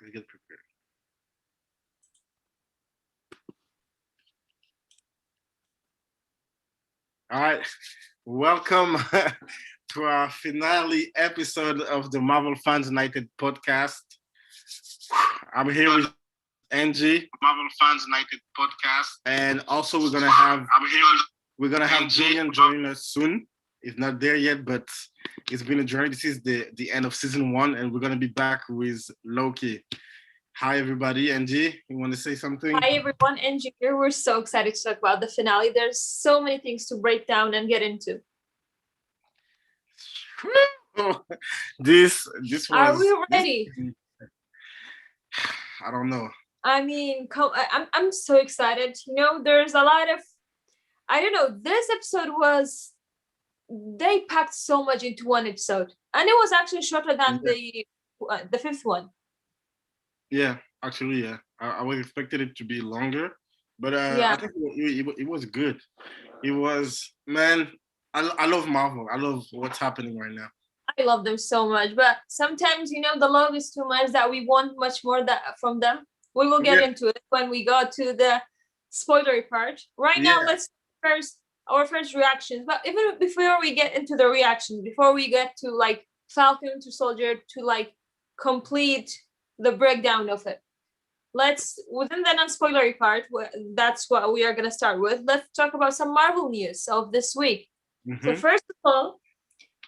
Let's get prepared. All right. Welcome to our finale episode of the Marvel Fans United podcast. I'm here with Angie. Marvel Fans United podcast. And also we're gonna have Julian joining us soon. It's not there yet, but it's been a journey. This is the end of season 1, and we're gonna be back with Loki. Hi everybody, Angie. You want to say something? Hi everyone, Angie here. We're so excited to talk about the finale. There's so many things to break down and get into. This was. Are we ready? I don't know. I mean, I'm so excited. You know, there's a lot of, I don't know. This episode they packed so much into one episode, and it was actually shorter than the fifth one. Yeah, actually, yeah. I was expecting it to be longer, but I think it was good. It was, man, I love Marvel. I love what's happening right now. I love them so much, but sometimes, you know, the love is too much that we want much more from them. We will get into it when we go to the spoilery part. Right now, let's our first reactions. But even before we get into the reactions, before we get to like Falcon to Soldier to like complete the breakdown of it, within the non-spoilery part, that's what we are going to start with. Let's talk about some Marvel news of this week. So first of all,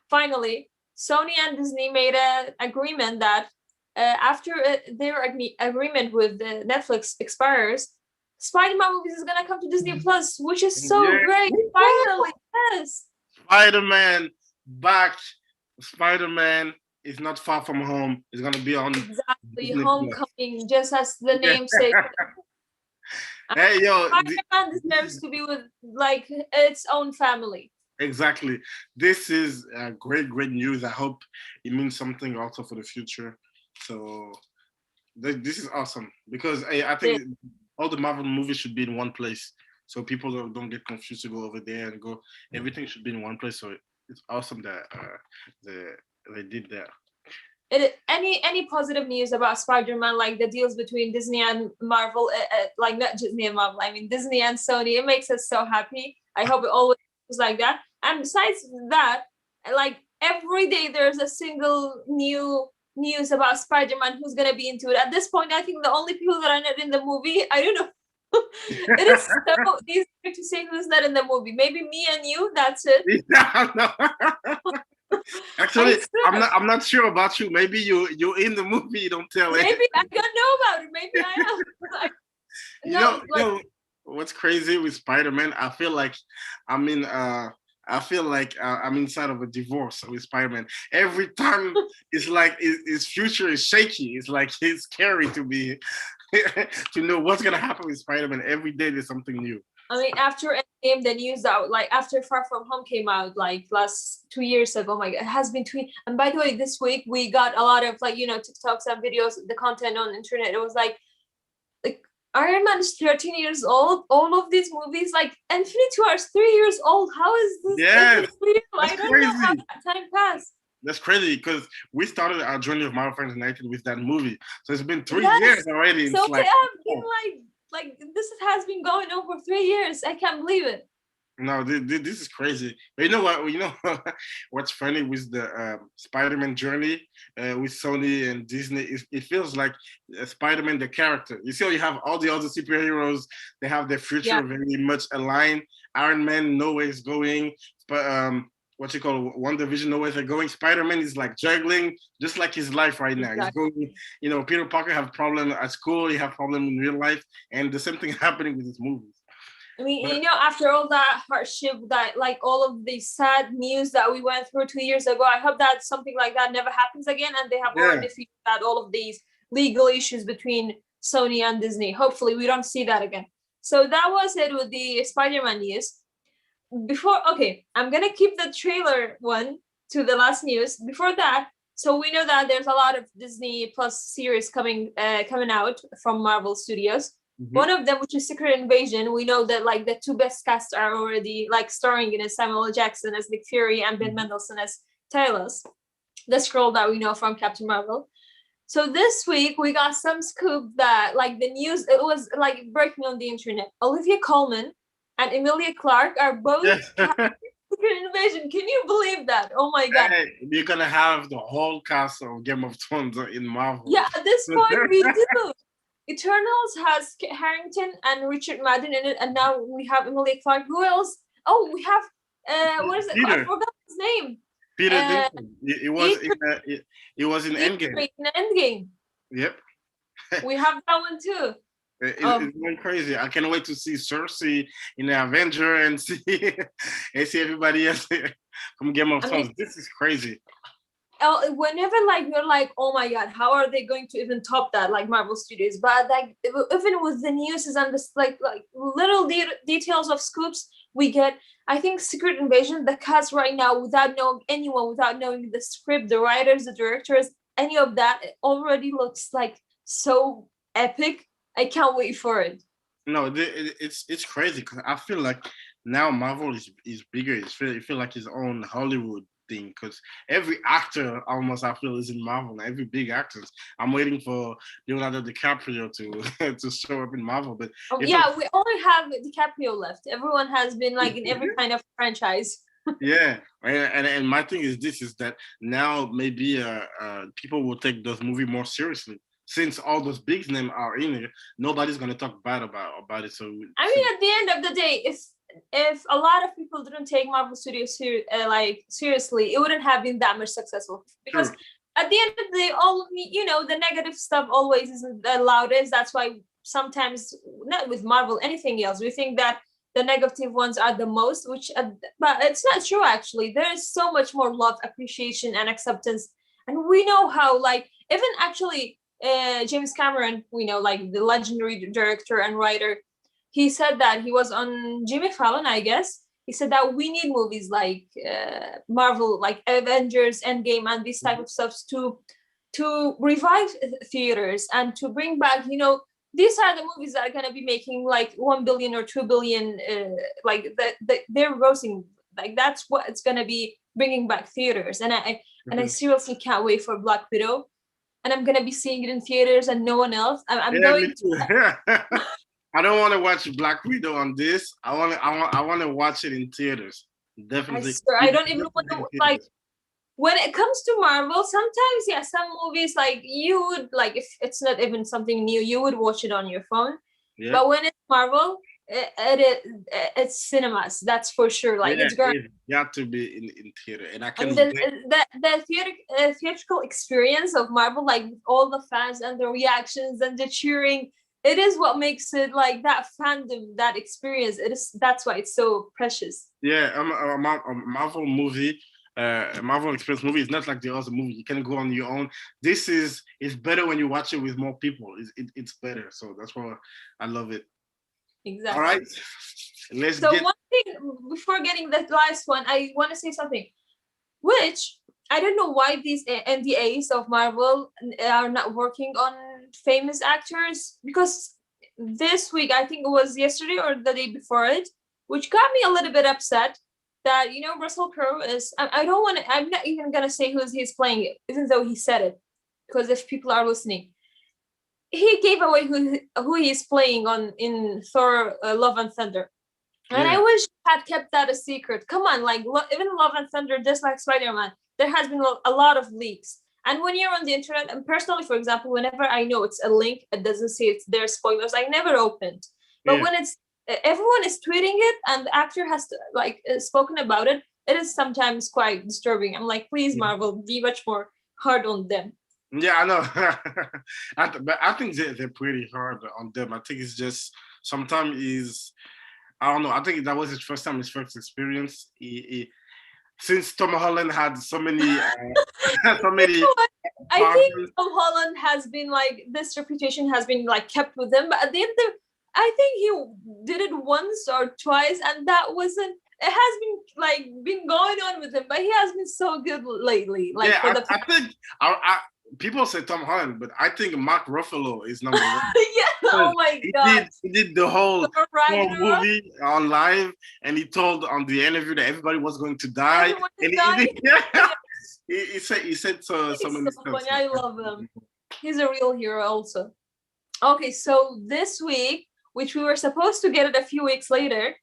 finally, Sony and Disney made an agreement that after their agreement with Netflix expires, Spider-Man movies is going to come to Disney Plus, which is so great. Finally, yes. Spider-Man back. Spider-Man is not far from home. It's going to be on Disney Homecoming, just as the name says. Hey, yo. Spider-Man deserves to be with like its own family. Exactly. This is great news. I hope it means something also for the future. So this is awesome because I think all the Marvel movies should be in one place, so people don't get confused to go over there and go. Everything should be in one place. So it's awesome that they did that. Any positive news about Spider-Man, like the deals between Disney and Marvel, like not Disney and Marvel, I mean Disney and Sony, it makes us so happy. I hope it always is like that. And besides that, like every day there's a single new news about Spider-Man who's gonna be into it. At this point, I think the only people that are not in the movie, I don't know. It is so easy to say who's not in the movie. Maybe me and you, that's it. Yeah, no. Actually, I'm not sure about you. Maybe you're in the movie, you don't tell it. Maybe I don't know about it. Maybe I am. You know what's crazy with Spider-Man? I feel like I'm inside of a divorce with Spider-Man. Every time it's like his future is shaky. It's like it's scary to be to know what's gonna happen with Spider-Man. Every day there's something new. I mean, after Endgame, the news out, like after Far From Home came out, like last 2 years ago, my God, it has been 2 years. And by the way, this week we got a lot of like, you know, TikToks and videos, the content on the internet. It was like Iron Man is 13 years old. All of these movies, like Infinity War is 3 years old. How is this? Yes, I don't know how that time passed. That's crazy because we started our journey of Marvel Fans United with that movie. So it's been 3 years already. So they have been like this has been going on for 3 years. I can't believe it. No, this is crazy. But you know what? You know what's funny with the Spider-Man journey with Sony and Disney? It feels like Spider-Man, the character. You see how you have all the other superheroes, they have their future very much aligned. Iron Man, nowhere is going. But One Division, nowhere they're going. Spider-Man is like juggling, just like his life right now. Exactly. He's going, you know, Peter Parker have problem at school, he have problem in real life, and the same thing happening with his movies. I mean, you know, after all that hardship, that like all of the sad news that we went through 2 years ago, I hope that something like that never happens again, and they have already figured out all of these legal issues between Sony and Disney. Hopefully, we don't see that again. So that was it with the Spider-Man news. I'm gonna keep the trailer one to the last news. Before that, so we know that there's a lot of Disney Plus series coming out from Marvel Studios. Mm-hmm. One of them, which is Secret Invasion, we know that like the two best casts are already like starring in it: Samuel L. Jackson as Nick Fury and Ben Mendelsohn as Talos, the Skrull that we know from Captain Marvel. So this week we got some scoop that like the news, it was like breaking on the internet. Olivia Colman and Emilia Clarke are both Yes. Secret Invasion. Can you believe that? Oh my god. Hey, you're gonna have the whole cast of Game of Thrones in Marvel. Yeah, at this point we do. Eternals has Kit Harington and Richard Madden in it, and now we have Emilia Clarke. Who else? Oh, we have what is it? I Peter. forgot his name. Peter Dinklage. It was in Endgame. In Endgame. Yep. We have that one too. It's going crazy. I can't wait to see Cersei in the Avenger and see everybody else from Game of Thrones. This is crazy. Whenever like you're like, oh my god, how are they going to even top that, like Marvel Studios? But like even with the news and this like little details of scoops we get, I think Secret Invasion, the cast right now, without knowing anyone, without knowing the script, the writers, the directors, any of that, it already looks like so epic. I can't wait for it. No, it's crazy because I feel like now Marvel is bigger. It feel like his own Hollywood thing because every actor almost I feel is in Marvel. Every big actors. I'm waiting for Leonardo DiCaprio to to show up in Marvel. But we only have DiCaprio left. Everyone has been like in every kind of franchise. Yeah, and my thing is this is that now maybe people will take those movies more seriously. Since all those big names are in it, nobody's gonna talk bad about it. So I mean, at the end of the day, if a lot of people didn't take Marvel Studios seriously, it wouldn't have been that much successful. Because at the end of the day, all the negative stuff always isn't the loudest. That's why sometimes not with Marvel, anything else, we think that the negative ones are the most. But it's not true. Actually, there is so much more love, appreciation, and acceptance, and we know how even actually. James Cameron, we know, like the legendary director and writer, he said that he was on Jimmy Fallon, I guess. He said that we need movies like Marvel, like Avengers, Endgame, and this type of stuff to revive theaters and to bring back, these are the movies that are going to be making like 1 billion or 2 billion, they're grossing. Like that's what it's going to be bringing back theaters. And I seriously can't wait for Black Widow. And I'm gonna be seeing it in theaters and no one else. I'm going. Me too. I don't want to watch Black Widow on this. I want to watch it in theaters. Definitely. I don't even want to like. When it comes to Marvel, sometimes some movies like you would like if it's not even something new, you would watch it on your phone. Yeah. But when it's Marvel, it's cinemas. That's for sure. Like it's great. You have to be in theater, and I can. And the theatrical experience of Marvel, like all the fans and the reactions and the cheering, it is what makes it like that fandom, that experience. That's why it's so precious. Yeah, a Marvel movie. A Marvel experience movie is not like the other movie. You can go on your own. It's better when you watch it with more people. It's better. So that's why I love it. Exactly. All right. One thing before getting that last one, I want to say something, which I don't know why these NDAs of Marvel are not working on famous actors, because this week, I think it was yesterday or the day before it, which got me a little bit upset that, Russell Crowe is, I'm not even going to say he's playing it, even though he said it, because if people are listening, he gave away who he's playing in Thor Love and Thunder. And I wish I had kept that a secret. Come on, like even Love and Thunder, just like Spider-Man, there has been a lot of leaks. And when you're on the internet, and personally, for example, whenever I know it's a link, it doesn't say it's their spoilers, I never opened. But when it's everyone is tweeting it and the actor has spoken about it, it is sometimes quite disturbing. I'm like, please, Marvel, be much more hard on them. Yeah, I know. But I think they're pretty hard on them. I think it's just sometimes I don't know. I think that was his first experience. Since Tom Holland had so many, I think Tom Holland has been like, this reputation has been like kept with him. But at the end of, I think he did it once or twice, and that wasn't. It has been going on with him, but he has been so good lately. I think people say Tom Holland, but I think Mark Ruffalo is number one. Oh my God. He did the whole movie on live, and he told on the interview that everybody was going to die. He said so many stuff. I love him. He's a real hero also. Okay, so this week, which we were supposed to get it a few weeks later,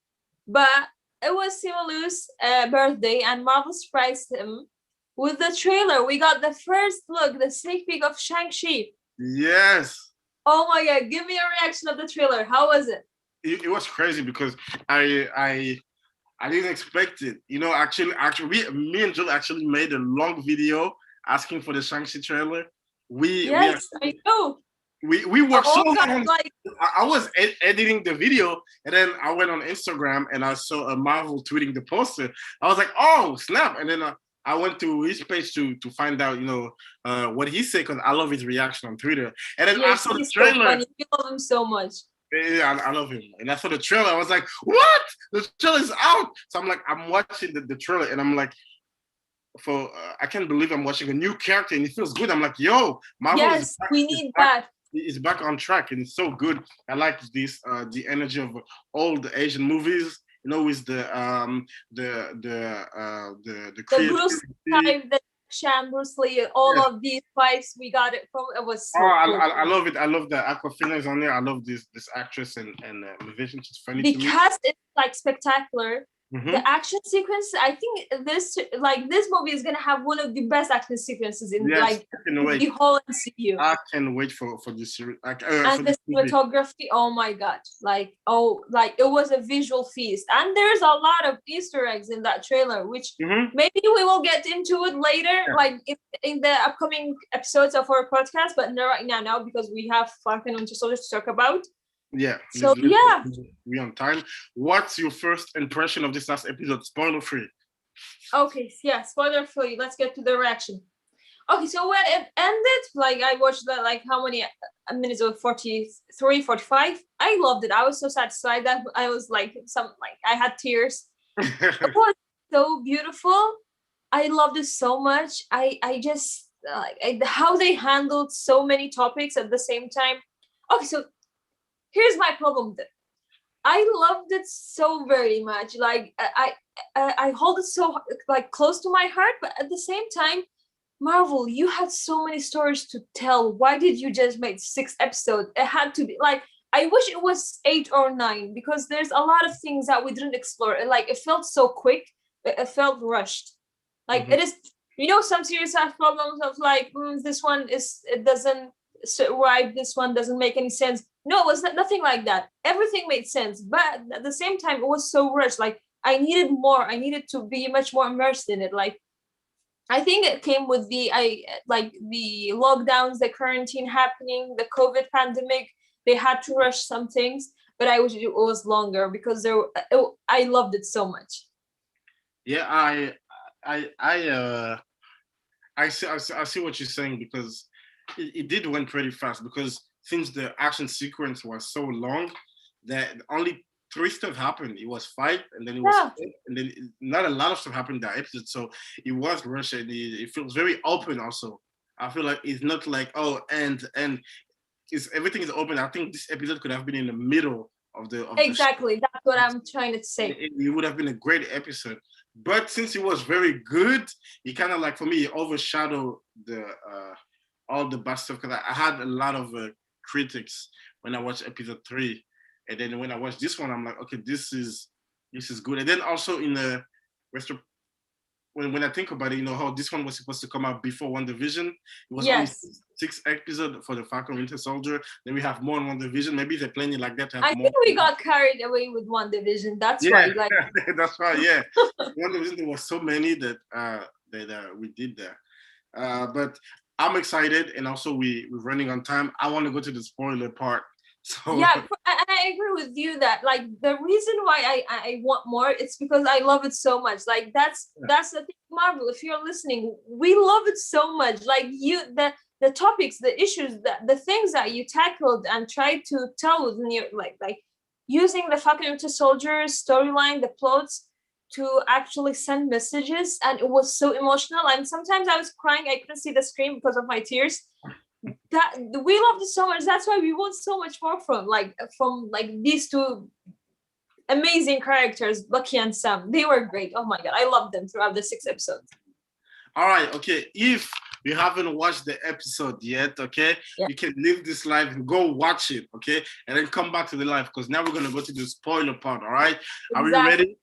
but it was Simalu's birthday, and Marvel surprised him with the trailer. We got the first look, the sneak peek of Shang-Chi. Yes. Oh my god, give me a reaction of the trailer. How was it? It was crazy because I didn't expect it. You know, actually, me and Joel actually made a long video asking for the Shang-Chi trailer. Yes, I know. We worked so God, long. I was editing the video, and then I went on Instagram and I saw a Marvel tweeting the poster. I was like, "Oh snap!" And then I went to his page to find out, what he said, because I love his reaction on Twitter. And then I saw the trailer. So funny. You love him so much. Yeah, I love him. And I saw the trailer. I was like, "What? The trailer's out!" So I'm watching the trailer, and I'm like, I can't believe I'm watching a new character, and it feels good. I'm like, "Yo, Marvel!" Yes, we need that. It's back on track, and it's so good. I like this the energy of all the Asian movies, with the Bruce Lee, the Sham, Bruce Lee, all of these fights we got it from. It was so cool. I love it. I love the Aquafina's on there. I love this actress and Vision. She's funny because to me. It's like spectacular. Mm-hmm. The action sequence, I think this movie is gonna have one of the best action sequences in the whole MCU. I can wait for this series. And the cinematography, oh my god, it was a visual feast. And there's a lot of Easter eggs in that trailer, which maybe we will get into it later, in the upcoming episodes of our podcast, but not right now because we have Falcon and Winter Soldier to talk about. Yeah. So we on time. What's your first impression of this last episode? Spoiler free. Okay, yeah, spoiler free. Let's get to the reaction. Okay, so when it ended, I watched that how many minutes of 43, 45. I loved it. I was so satisfied that I was I had tears. It was so beautiful. I loved it so much. I just how they handled so many topics at the same time. Okay, so here's my problem with it. I loved it so very much. I hold it so close to my heart, but at the same time, Marvel, you had so many stories to tell. Why did you just make 6 episodes? It had to be I wish it was 8 or 9 because there's a lot of things that we didn't explore. It felt so quick. It felt rushed. It is. Some series have problems of this one it doesn't survive. This one doesn't make any sense. No, it was nothing like that. Everything made sense, but at the same time, it was so rushed. I needed more. I needed to be much more immersed in it. I think it came with the lockdowns, the quarantine happening, the COVID pandemic. They had to rush some things, but I wish it was longer because I loved it so much. Yeah, I see what you're saying because it did went pretty fast because since the action sequence was so long that only 3 stuff happened. It was fight, and then it was, and then not a lot of stuff happened in that episode. So it was rushed, and it feels very open. Also, I feel like it's not and it's everything is open. I think this episode could have been in the middle of the exactly. That's what I'm trying to say. It would have been a great episode, but since it was very good, it kind of for me it overshadowed the all the bad stuff because I had a lot of critics when I watched episode 3, and then when I watched this one, I'm like, okay, this is good. And then also in the when I think about it, how this one was supposed to come out before WandaVision, it was only 6 episodes for the Falcon Winter Soldier. Then we have more on WandaVision. Maybe they're planning like that. I think we got carried away with WandaVision. That's why. That's right. Yeah, WandaVision, there was so many that we did there, but I'm excited, and also we're running on time. I want to go to the spoiler part. So yeah, I agree with you that the reason why I want more, it's because I love it so much. That's the thing, Marvel. If you're listening, we love it so much. The topics, the issues, the things that you tackled and tried to tell within your using the Falcon Winter Soldier storyline, the plots to actually send messages, and it was so emotional. And sometimes I was crying. I couldn't see the screen because of my tears. That we loved it so much. That's why we want so much more from these 2 amazing characters, Bucky and Sam. They were great. Oh my god, I loved them throughout the 6 episodes. All right, okay. If you haven't watched the episode yet, okay, Yeah. you can leave this live and go watch it, okay, and then come back to the live because now we're gonna go to the spoiler part. All right, are we ready?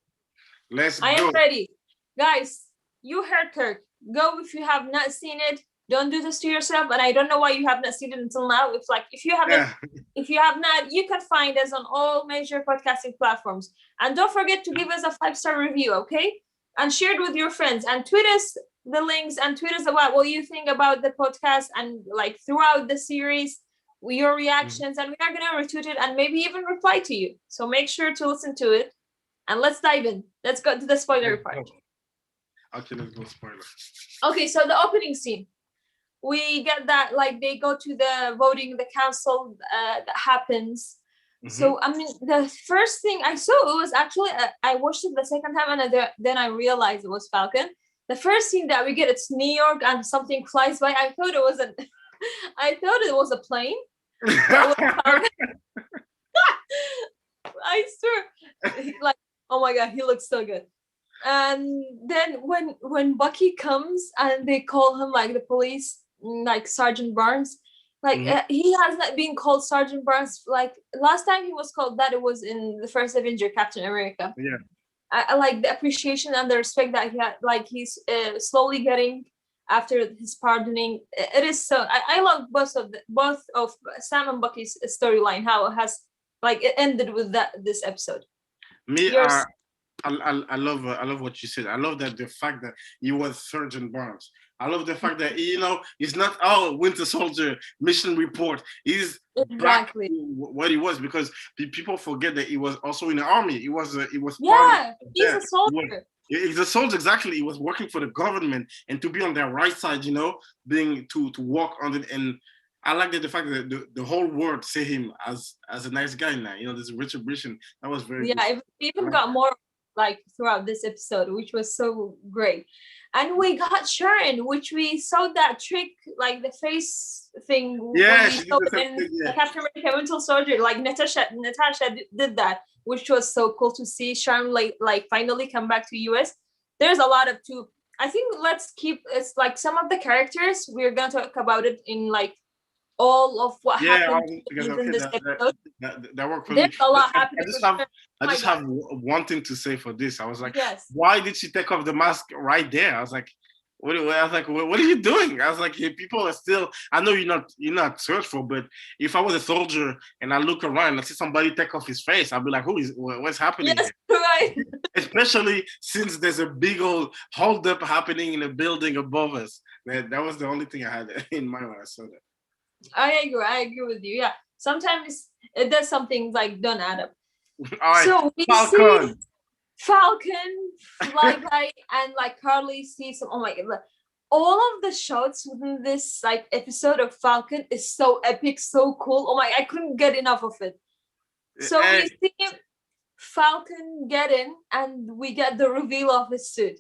Let's I go. am ready, guys. You heard Kirk. Go if you have not seen it. Don't do this to yourself. And I don't know why you have not seen it until now. If you haven't, if you have not, you can find us on all major podcasting platforms. And don't forget to give us a 5-star review, okay? And share it with your friends and tweet us the links and tweet us about what you think about the podcast and like throughout the series, your reactions, and we are gonna retweet it and maybe even reply to you. So make sure to listen to it. And let's dive in. Let's go to the spoiler part. Okay, let's go spoiler. Okay, so the opening scene. We get that like they go to the voting, the council that happens. So I mean, the first thing I saw, it was actually I watched it the second time and then I realized it was Falcon. The first scene that we get, it's New York and something flies by. I thought it was a plane. I swear, like, oh my god, he looks so good. And then when Bucky comes and they call him like the police, like Sergeant Barnes, like he has not been called Sergeant Barnes. Like last time he was called that, it was in the first Avenger, Captain America. Yeah, I like the appreciation and the respect that he had. Like he's slowly getting after his pardoning. It is so. I love both of Sam and Bucky's storyline. How it has like it ended with this episode. Me, I love what you said. I love that the fact that he was Sergeant Barnes. I love the fact that he's not Winter Soldier mission report. He's exactly what he was, because people forget that he was also in the army. He was he's a soldier. He's a soldier, exactly. He was working for the government, and to be on their right side, being to walk on it. And I like that the fact that the whole world see him as a nice guy now. This retribution, that was very good. It even got more like throughout this episode, which was so great. And we got Sharon, which we saw that trick, like the face thing. Yeah, she saw in the Captain America Winter Soldier. Like Natasha did that, which was so cool to see Sharon like finally come back to US. There's a lot of too. I think let's keep it's like some of the characters we're gonna talk about it in like all of what happened in this episode. That worked for me. There's a lot happening. I just have one thing to say for this. I was like, yes. Why did she take off the mask right there? I was like, what are you doing? I was like, hey, people are still. I know you're not searchful, but if I was a soldier and I look around and I see somebody take off his face, I'll be like, what's happening? Yes, right. Especially since there's a big old holdup happening in a building above us. That was the only thing I had in mind when I saw that. I agree with you. Yeah, sometimes it does something like don't add up. All right, so we see Falcon fly by, and like Carly sees some. Oh my god! All of the shots within this like episode of Falcon is so epic, so cool. Oh my! I couldn't get enough of it. So we see Falcon get in, and we get the reveal of his suit.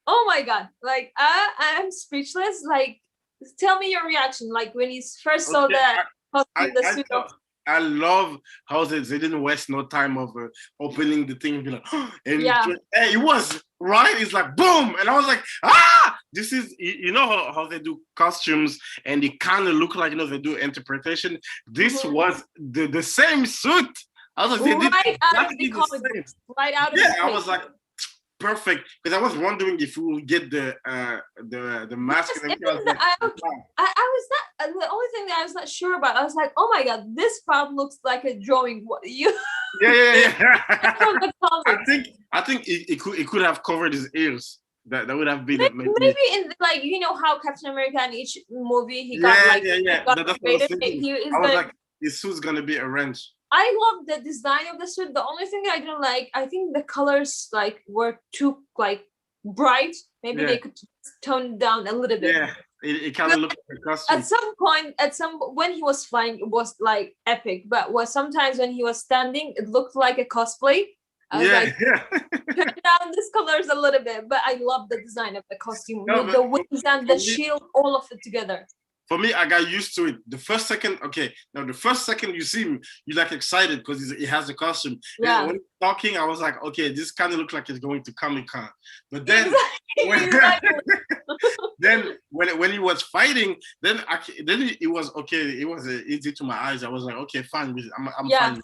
Oh my god! Like I'm speechless. Like. Tell me your reaction, like when you first saw the suit. I love how they didn't waste no time of opening the thing and be like, and it was right. It's like boom, and I was like, this is how they do costumes, and they kind of look like they do interpretation. This was the same suit. I was like, they did exactly the same. Right out of I was like. Perfect, because I was wondering if we would get the mask. Yes, and everything. I was not the only thing that I was not sure about. I was like, oh my god, this part looks like a drawing. What you? Yeah. I think it could have covered his ears. That would have been maybe in like how Captain America in each movie he got That's what I was thinking. I was like, his suit's gonna be arranged. I love the design of the suit. The only thing I didn't like, I think the colors like were too like bright. Maybe they could tone it down a little bit. Yeah, it kind of looked like a costume. At some point, when he was flying, it was like epic. But sometimes when he was standing, it looked like a cosplay. I was like, turn down these colors a little bit. But I love the design of the costume with the wings and the shield, all of it together. for me, I got used to it. The first second, okay, now the first second you see him, you're like excited because he has the costume. Yeah. And when he's talking, I was like, okay, this kind of looks like it's going to Comic-Con. But then, Exactly. then when he was fighting, then it was okay. It was easy to my eyes. I was like, okay, fine. I'm fine.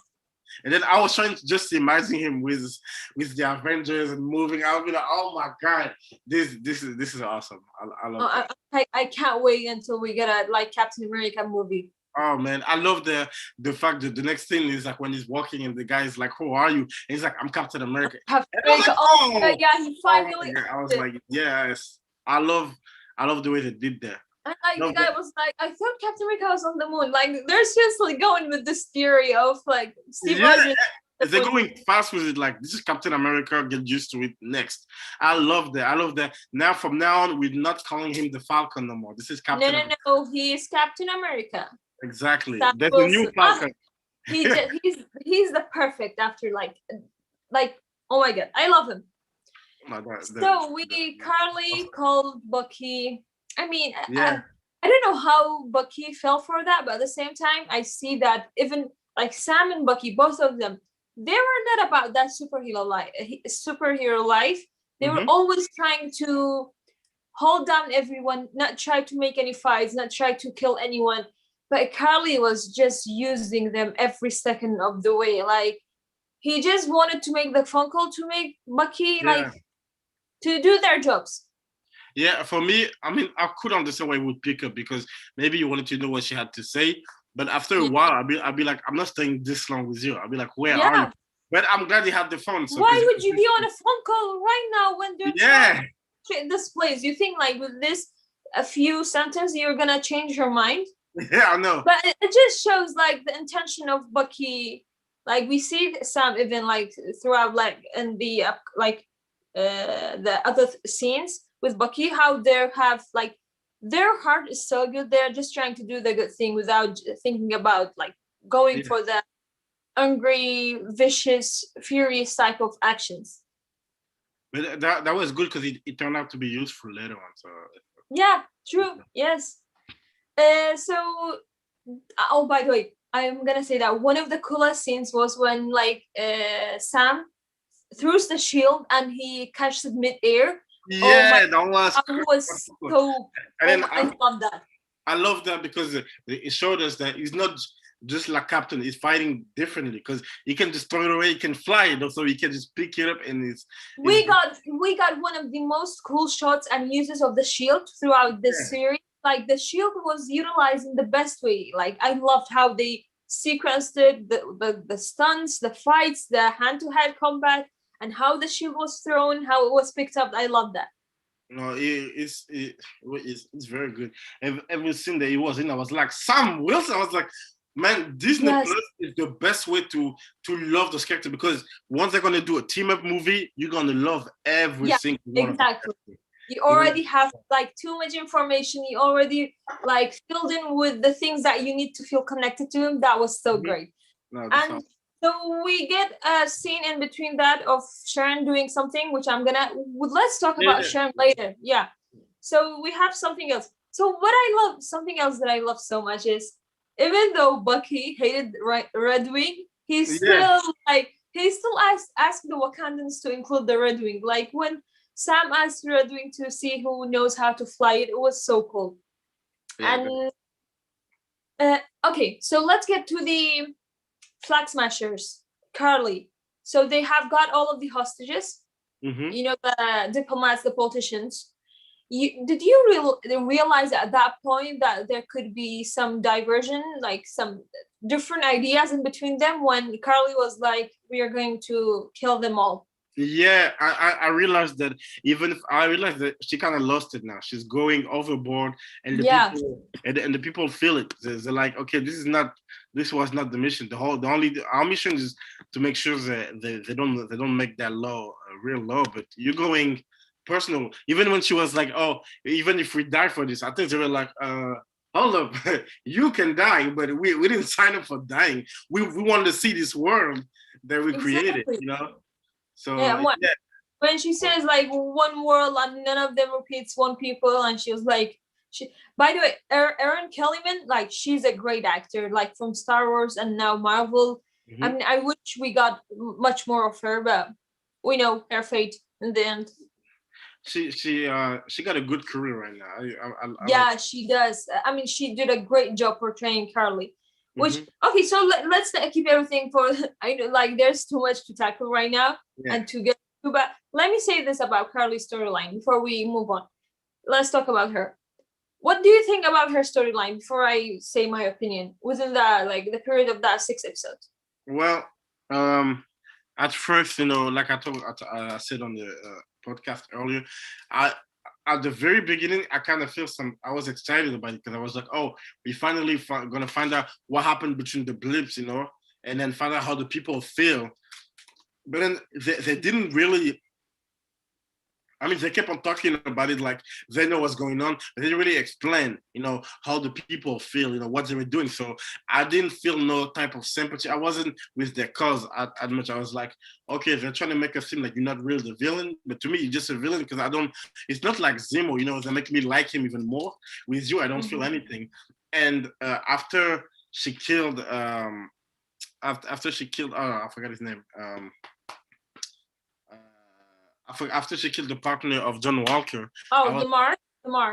And then I was trying to just imagine him with the Avengers and moving. I would be like, oh my god, this is awesome. I love it. I can't wait until we get a like Captain America movie. Oh man, I love the fact that the next thing is like when he's walking and the guy is like, "Who are you?" And he's like, "I'm Captain America." Captain America. Like, oh yeah, he finally. I was like, yes, I love the way they did that. And like the guy was like, I thought Captain America was on the moon. Like they're seriously going with this theory of like Steve Rogers. They're going fast with it. Like this is Captain America. Get used to it. Next, I love that. Now from now on, we're not calling him the Falcon no more. This is Captain. No. He is Captain America. Exactly. There's a new Falcon. He's the perfect after like oh my god, I love him. Oh God, so Carly called Bucky. I mean, I don't know how Bucky fell for that, but at the same time, I see that even like Sam and Bucky, both of them, they were not about that superhero life. They were always trying to hold down everyone, not try to make any fights, not try to kill anyone. But Carly was just using them every second of the way. Like he just wanted to make the phone call to make Bucky like to do their jobs. Yeah, for me, I mean, I could understand why he would pick her because maybe you wanted to know what she had to say. But after a while, I'd be like, I'm not staying this long with you. I'd be like, where are you? But I'm glad he had the phone. So why would you be on a phone call right now when they're trying to create this place? You think like with this a few sentences you're gonna change your mind? Yeah, I know. But it just shows like the intention of Bucky. Like we see Sam even like throughout like in the the other scenes with Bucky, how they have like their heart is so good. They're just trying to do the good thing without thinking about like going for the angry, vicious, furious type of actions. But that was good because it turned out to be useful later on. So yeah, true. Yes. So by the way, I'm gonna say that one of the coolest scenes was when like Sam throws the shield and he catches it mid-air. Yeah, that was so. I love that. I love that because it showed us that he's not just like Captain. He's fighting differently because he can just throw it away. He can fly it, so he can just pick it up and we got one of the most cool shots and uses of the shield throughout this series. Like the shield was utilized in the best way. Like I loved how they sequenced it, the stunts, the fights, the hand-to-hand combat, and how the shield was thrown, how it was picked up. I love that. No, it's very good. Every scene that he was in, I was like, Sam Wilson. I was like, man, Disney Plus is the best way to love those characters because once they're gonna do a team up movie, you're gonna love every single one. Exactly. You already have like too much information. You already like filled in with the things that you need to feel connected to him. That was so great. No, and so we get a scene in between that of Sharon doing something, which let's talk about Sharon later. Yeah. So we have something else. So something else that I love so much is even though Bucky hated Red Wing, he still asked the Wakandans to include the Red Wing. Like when Sam asked Red Wing to see who knows how to fly it, it was so cool. Yeah, and okay, so let's get to the Flag Smashers, Carly. So they have got all of the hostages, you know, the diplomats, the politicians. Did you realize at that point that there could be some diversion, like some different ideas in between them when Carly was like, we are going to kill them all? Yeah, I realized that I realized that she kind of lost it now. She's going overboard, and the people feel it. They're like, okay, this was not the mission. Our mission is to make sure that they don't make that law real law. But you're going personal. Even when she was like, oh, even if we die for this, I think they were like, hold up, you can die, but we didn't sign up for dying. We wanted to see this world that we created, you know. So when she says like one world and none of them repeats one people, and she was like, By the way, Erin Kellyman, like she's a great actor, like from Star Wars and now Marvel. I Mm-hmm. mean, I wish we got much more of her, but we know her fate in the end. She got a good career right now. I like. Yeah, she does. I mean, she did a great job portraying Carly. Which Mm-hmm. okay, so let's keep everything for. I know, like, there's too much to tackle right now Yeah. and to get to, but let me say this about Carly's storyline before we move on. Let's talk about her. What do you think about her storyline before I say my opinion within the period of that 6 episodes? Well, um, at first, like I said on the podcast earlier, I at the very beginning, I kind of feel I was excited about it because I was like, oh, we finally gonna find out what happened between the blips, and then find out how the people feel. But then they didn't really. I mean, they kept on talking about it like they know what's going on. They didn't really explain, how the people feel, what they were doing. So I didn't feel no type of sympathy. I wasn't with their cause as much. I was like, okay, they're trying to make us seem like you're not really the villain. But to me, you're just a villain because it's not like Zemo, they make me like him even more. With you, I don't feel anything. And after she killed, after she killed, I forgot his name. After she killed the partner of John Walker. Oh, Lamar.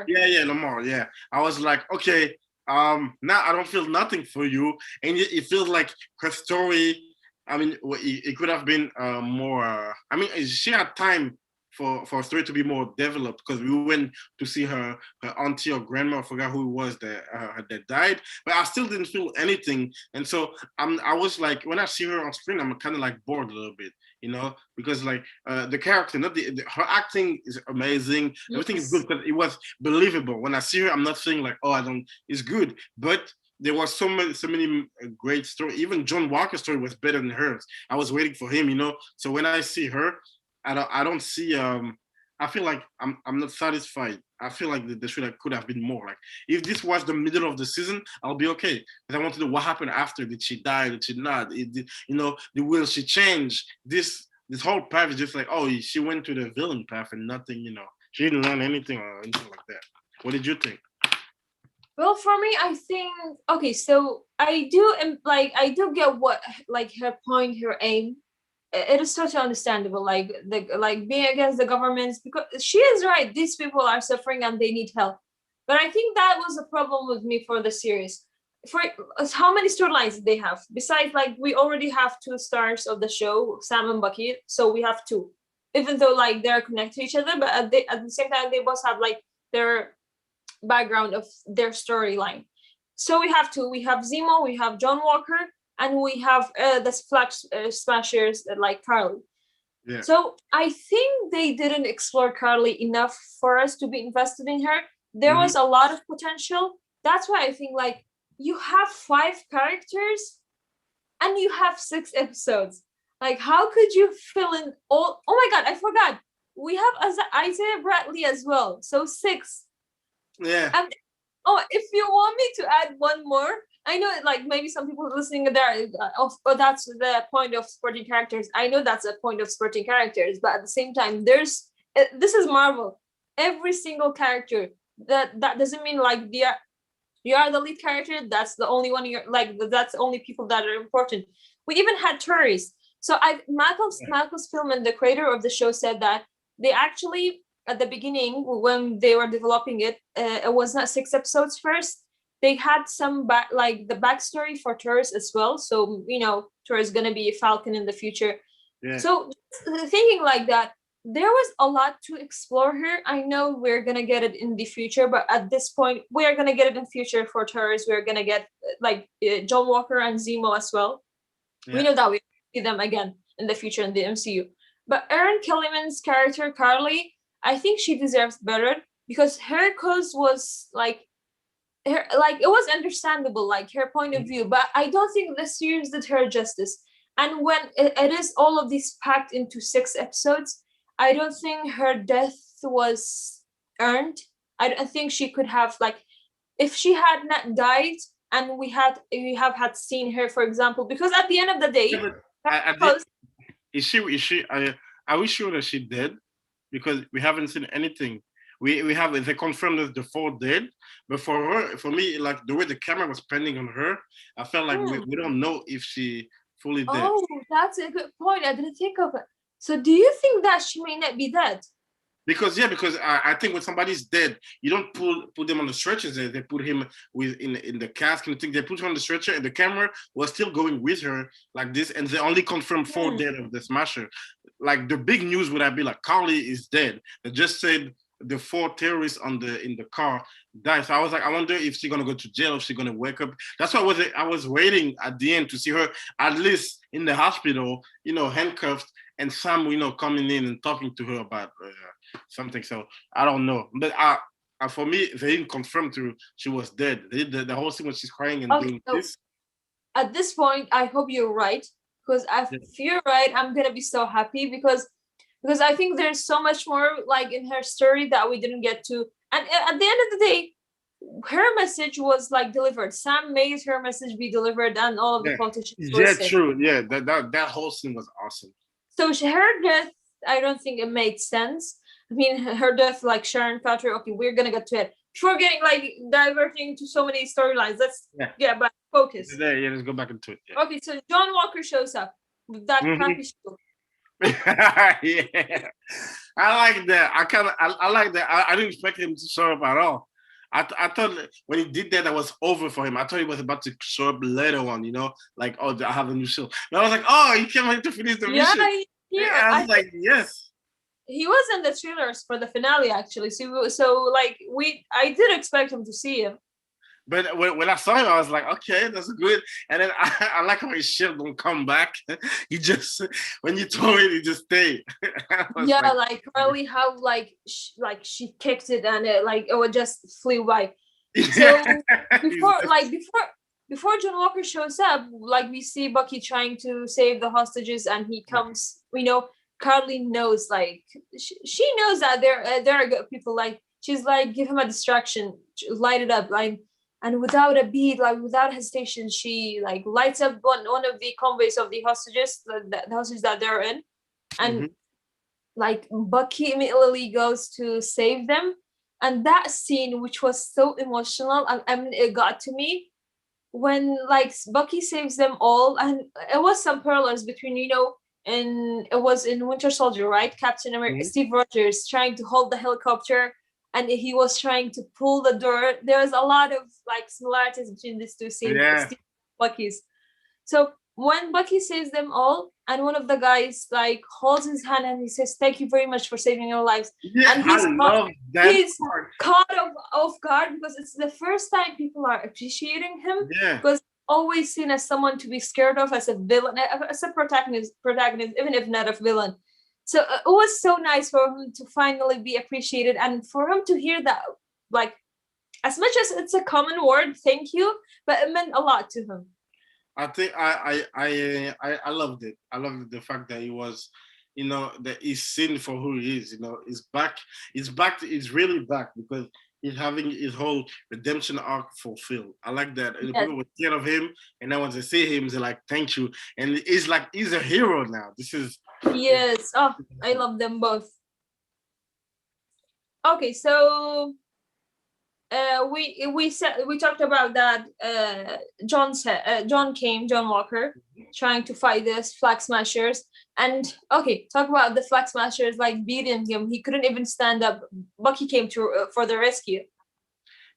Yeah, Lamar. Yeah, I was like, okay, now I don't feel nothing for you, and it feels like her story. I mean, it could have been more. I mean, she had time for a story to be more developed because we went to see her auntie or grandma. I forgot who it was that died, but I still didn't feel anything. And so I was like, when I see her on screen, I'm kind of like bored a little bit, because like the character, not her acting is amazing. Everything is good because it was believable. When I see her, I'm not saying like, oh, I don't. It's good, but there was so many great stories. Even John Walker's story was better than hers. I was waiting for him, So when I see her, I don't see. I feel like I'm not satisfied. I feel like there could have been more. Like if this was the middle of the season, I'll be okay. But I want to know what happened after. Did she die? Did she not? The will she change? This whole path is just like, oh, she went to the villain path and nothing. She didn't learn anything or anything like that. What did you think? Well, for me, I think okay. So I do get what like her point, her aim. It is totally understandable. Like being against the governments, because she is right. These people are suffering and they need help. But I think that was a problem with me for the series. For how many storylines they have? Besides, like we already have 2 stars of the show, Sam and Bucky. So we have two, even though like they're connected to each other. But at the same time, they both have like their background of their storyline. So we have two. We have Zemo, we have John Walker, and we have the Smashers like Carly. Yeah. So I think they didn't explore Carly enough for us to be invested in her. There was a lot of potential. That's why I think like you have 5 characters and you have 6 episodes. Like how could you fill in all? Oh my God, I forgot. We have Isaiah Bradley as well. So 6. Yeah. And if you want me to add one more, I know like maybe some people listening there, that's the point of supporting characters. I know that's a point of supporting characters, but at the same time, this is Marvel. Every single character that doesn't mean like you are the lead character. That's the only one you're like. That's the only people that are important. We even had tourists. So Malcolm Spillman, the creator of the show, said that they actually at the beginning when they were developing it, it was not 6 episodes first. They had some the backstory for Torres as well. So Torres is gonna be a Falcon in the future. Yeah. So thinking like that, there was a lot to explore here. I know we're gonna get it in the future, but at this point, we are gonna get it in future for Torres. We're gonna get John Walker and Zemo as well. Yeah. We know that we see them again in the future in the MCU. But Erin Kellyman's character Carly, I think she deserves better because her cause was it was understandable, like her point of view, but I don't think the series did her justice. And when it is all of these packed into 6 episodes, I don't think her death was earned. I don't think she could have if she had not died and we have had seen her, for example, because at the end of the day, is she? Are we sure that she did? Because we haven't seen anything. we have they confirmed that the 4 dead, but for her, for me, like the way the camera was panning on her, I felt like we don't know if she fully dead. Oh, that's a good point. I didn't think of it. So do you think that she may not be dead? Because I think when somebody's dead, you don't put them on the stretchers. They put him in the cask and think they put him on the stretcher, and the camera was still going with her like this, and they only confirmed 4 dead of the smasher. Like the big news would have been like Carly is dead. They just said the 4 terrorists in the car died. So I was like, I wonder if she's gonna go to jail, if she's gonna wake up. That's why I was waiting at the end to see her at least in the hospital, handcuffed, and Sam, coming in and talking to her about something. So I don't know, but for me, they didn't confirm she was dead. They did the whole scene when she's crying and doing this. At this point, I hope you're right, because if you're right, I'm gonna be so happy because I think there's so much more like in her story that we didn't get to. And at the end of the day, her message was like delivered. Sam made her message be delivered, and all of the politicians were safe. True. Yeah, that whole scene was awesome. So her death, I don't think it made sense. I mean, her death, like Sharon Carter. Okay, we're gonna get to it. Before getting like diverting to so many storylines, let's get back focus. Let's go back into it. Yeah. Okay, so John Walker shows up with that crappy show. Yeah, I like that. I like that. I didn't expect him to show up at all. I thought when he did that was over for him. I thought he was about to show up later on, like, oh, I have a new show. And I was like, oh, he came here to finish the mission. Yeah, I was like, yes. He was in the trailers for the finale, actually. So like I did expect him to see him. But when I saw him, I was like, okay, that's good. And then I like how his ship don't come back. He just, when you throw it, he just stayed. Yeah, like Carly, how she kicked it and it would just flew by. So before John Walker shows up, like we see Bucky trying to save the hostages, and he comes. Carly knows, like she knows that there are good people. Like she's like, give him a distraction, light it up, like. And without a beat, like without hesitation, she like lights up one of the convoys of the hostages, the hostages that they're in, and like Bucky immediately goes to save them. And that scene, which was so emotional, I mean, it got to me when like Bucky saves them all, and it was some parallels between and it was in Winter Soldier, right? Captain America, Steve Rogers trying to hold the helicopter. And he was trying to pull the door. There was a lot of like similarities between these two scenes, Bucky's. So when Bucky saves them all, and one of the guys like holds his hand and he says, "Thank you very much for saving your lives." Yeah, and he's caught off guard because it's the first time people are appreciating him. Yeah. Because always seen as someone to be scared of, as a villain, as a protagonist, even if not a villain. So it was so nice for him to finally be appreciated, and for him to hear that, like, as much as it's a common word, thank you, but it meant a lot to him. I think I loved it. I loved the fact that he was, that he's seen for who he is. He's back. He's really back because he's having his whole redemption arc fulfilled. I like that. And people were scared of him, and then once they see him, they're like, "Thank you." And he's a hero now. This is. Yes. Oh, I love them both. Okay, so we talked about that. John Walker, trying to fight this Flag Smashers, and talk about the Flag Smashers like beating him. He couldn't even stand up. Bucky came to for the rescue.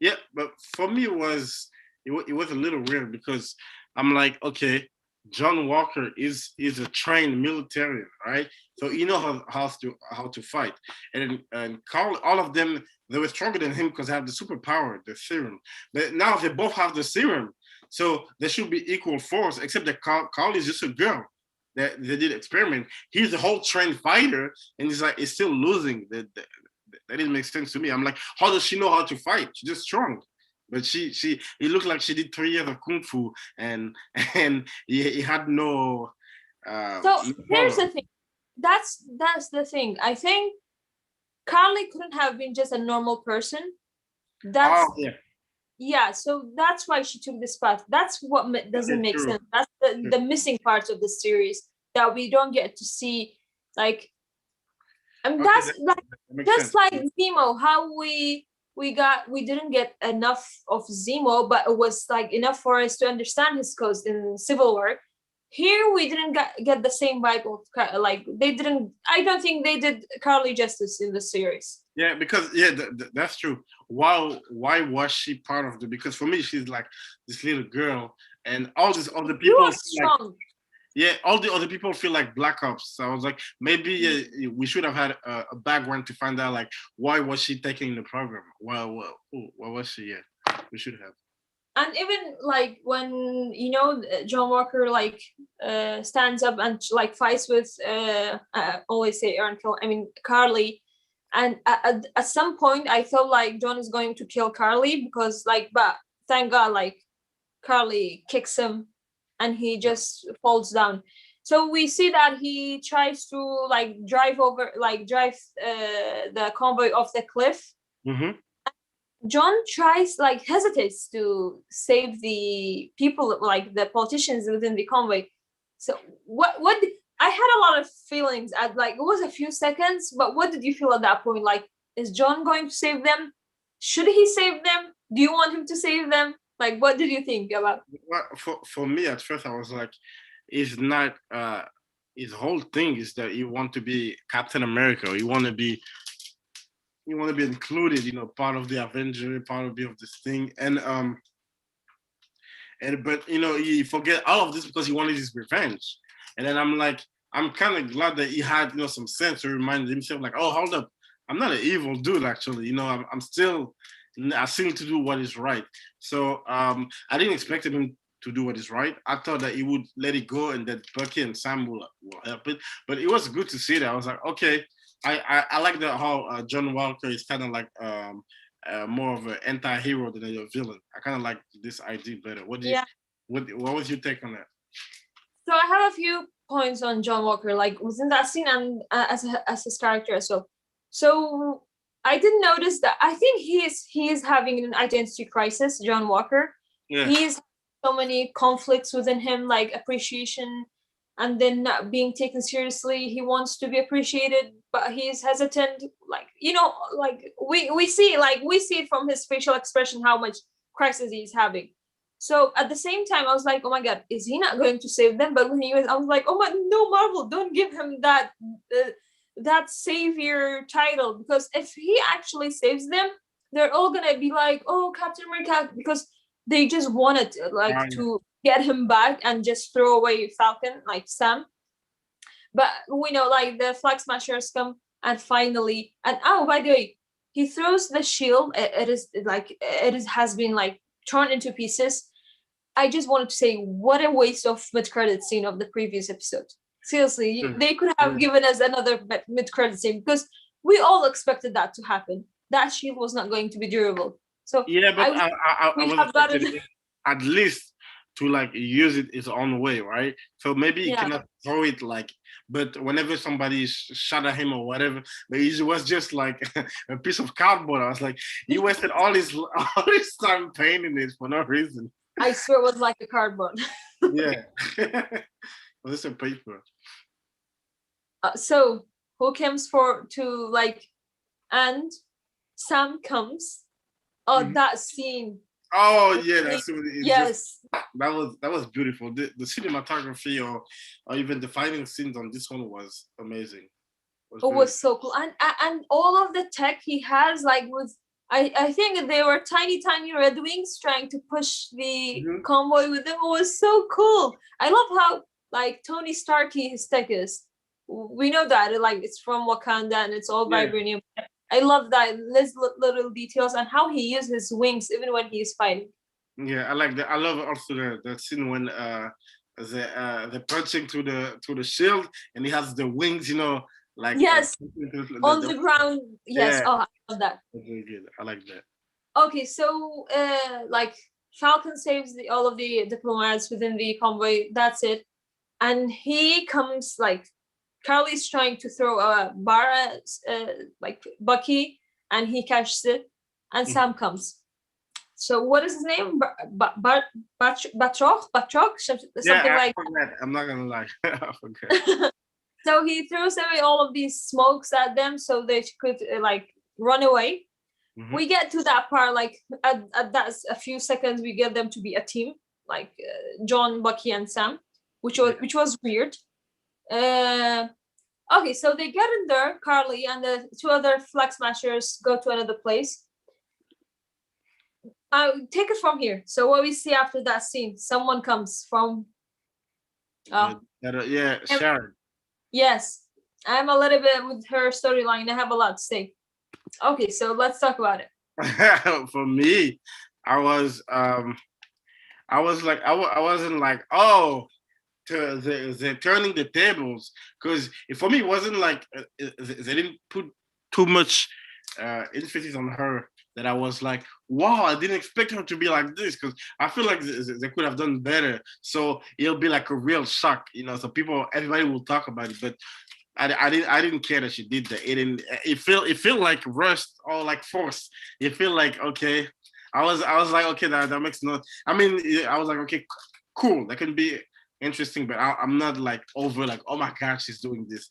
Yeah, but for me it was a little weird because I'm like, okay, John Walker is a trained military, right? So you know how to fight, and Carl, all of them, they were stronger than him because they have the superpower, the serum. But now they both have the serum, so they should be equal force. Except that Carl is just a girl. That they did experiment. He's a whole trained fighter, and he's still losing. That didn't make sense to me. I'm like, how does she know how to fight? She's just strong. But it looked like she did 3 years of kung fu, and he had no. So here's the thing. That's the thing. I think Carly couldn't have been just a normal person. Yeah. So that's why she took this path. That's what doesn't make sense. That's the missing parts of the series that we don't get to see. Like, And Okay, that's like that makes just sense. like Zemo, how we didn't get enough of Zemo, but it was like enough for us to understand his codes in Civil War. Here we didn't get the same vibe of like they didn't. I don't think they did Carly justice in the series. Yeah, because yeah, that's true. Why was she part of the? Because for me, she's like this little girl, and all these other You people are feel like, strong. yeah, all the other people feel like black ops. So I was like, maybe we should have had a background to find out like why was she taking the program? Why was she? Yeah, we should have. And even like when John Walker like stands up and like fights with always say Aaron Kill, I mean Carly, and at some point I felt like John is going to kill Carly because like, but thank God like Carly kicks him and he just falls down. So we see that he tries to like drive the convoy off the cliff. Mm-hmm. John tries like hesitates to save the people, like the politicians within the convoy. So what I had a lot of feelings at, like, it was a few seconds, but what did you feel at that point? Like, is John going to save them? Should he save them? Do you want him to save them? Like, what did you think about? Well, for me at first I was like, it's not his whole thing is that you want to be Captain America, or you want to be included, part of the Avenger, part of this thing, and but you forget all of this because he wanted his revenge, and then I'm like, I'm kind of glad that he had some sense to remind himself like, oh, hold up, I'm not an evil dude actually, I still need to do what is right. So I didn't expect him to do what is right. I thought that he would let it go and that Bucky and Sam will help it. But it was good to see that. I was like, okay, I like that how John Walker is kind of like more of an anti-hero than a villain. I kind of like this idea better. Yeah. What was your take on that? So I have a few points on John Walker, like within that scene and as his character as well. So I did notice that I think he is having an identity crisis, John Walker. Yeah. He's so many conflicts within him, like appreciation and then not being taken seriously. He wants to be appreciated, but he's hesitant. Like, like we see it from his facial expression how much crisis he's having. So at the same time, I was like, oh my God, is he not going to save them? But when I was like, oh my, no, Marvel, don't give him that savior title, because if he actually saves them, they're all gonna be like, oh, Captain America, because they just wanted to get him back and just throw away Falcon, like Sam. But we know like the Flag Smashers come and finally, and oh, by the way, he throws the shield. It has been like torn into pieces. I just wanted to say, what a waste of mid-credit scene of the previous episode. Seriously, they could have given us another mid-credit scene because we all expected that to happen. That shield was not going to be durable. So yeah, but I was expecting at least to like use it its own way, right? So maybe you cannot throw it like, but whenever somebody shot at him or whatever, but it was just like a piece of cardboard. I was like, you wasted all this time painting this for no reason. I swear it was like a cardboard. Yeah. Well, this is paper. So who comes and Sam comes. Oh, that scene. Oh yeah, that's what it is. Yes. That was beautiful. The cinematography or even the fighting scenes on this one was amazing. It was so cool. And all of the tech he has, like with I think they were tiny Red Wings trying to push the convoy with them. It was so cool. I love how like Tony Starkey his tech is. We know that like it's from Wakanda and it's all vibranium. I love that little details and how he uses his wings even when he is fighting. Yeah, I like that. I love also the scene when they're punching through the shield and he has the wings, like yes, on the ground. Yes, oh, I love that. Very good. I like that. Okay, so like Falcon saves all of the diplomats within the convoy. That's it, and he comes like. Carly's trying to throw a bar at like Bucky, and he catches it, and Sam comes. So what is his name? Batroc, something like that. I'm not gonna lie, I forgot. So he throws away all of these smokes at them so they could like run away. We get to that part, like at that a few seconds, we get them to be a team, like John, Bucky, and Sam, which was weird. Okay, so they get in there. Carly and the two other flag smashers go to another place. Take it from here. So what we see after that scene, someone comes from. Sharon. Yes, I'm a little bit with her storyline. I have a lot to say. Okay, so let's talk about it. For me, I was like, I wasn't like, oh, they're turning the tables, because for me it wasn't like they didn't put too much emphasis on her that I was like, wow, I didn't expect her to be like this, because I feel like they could have done better. So it'll be like a real shock, so everybody will talk about it, but I didn't care that she did that. It felt like rushed or like forced. It felt like, okay. I was like, okay, that makes no. I mean, I was like, okay, cool. That can be interesting, but I'm not like over like, oh my god, she's doing this.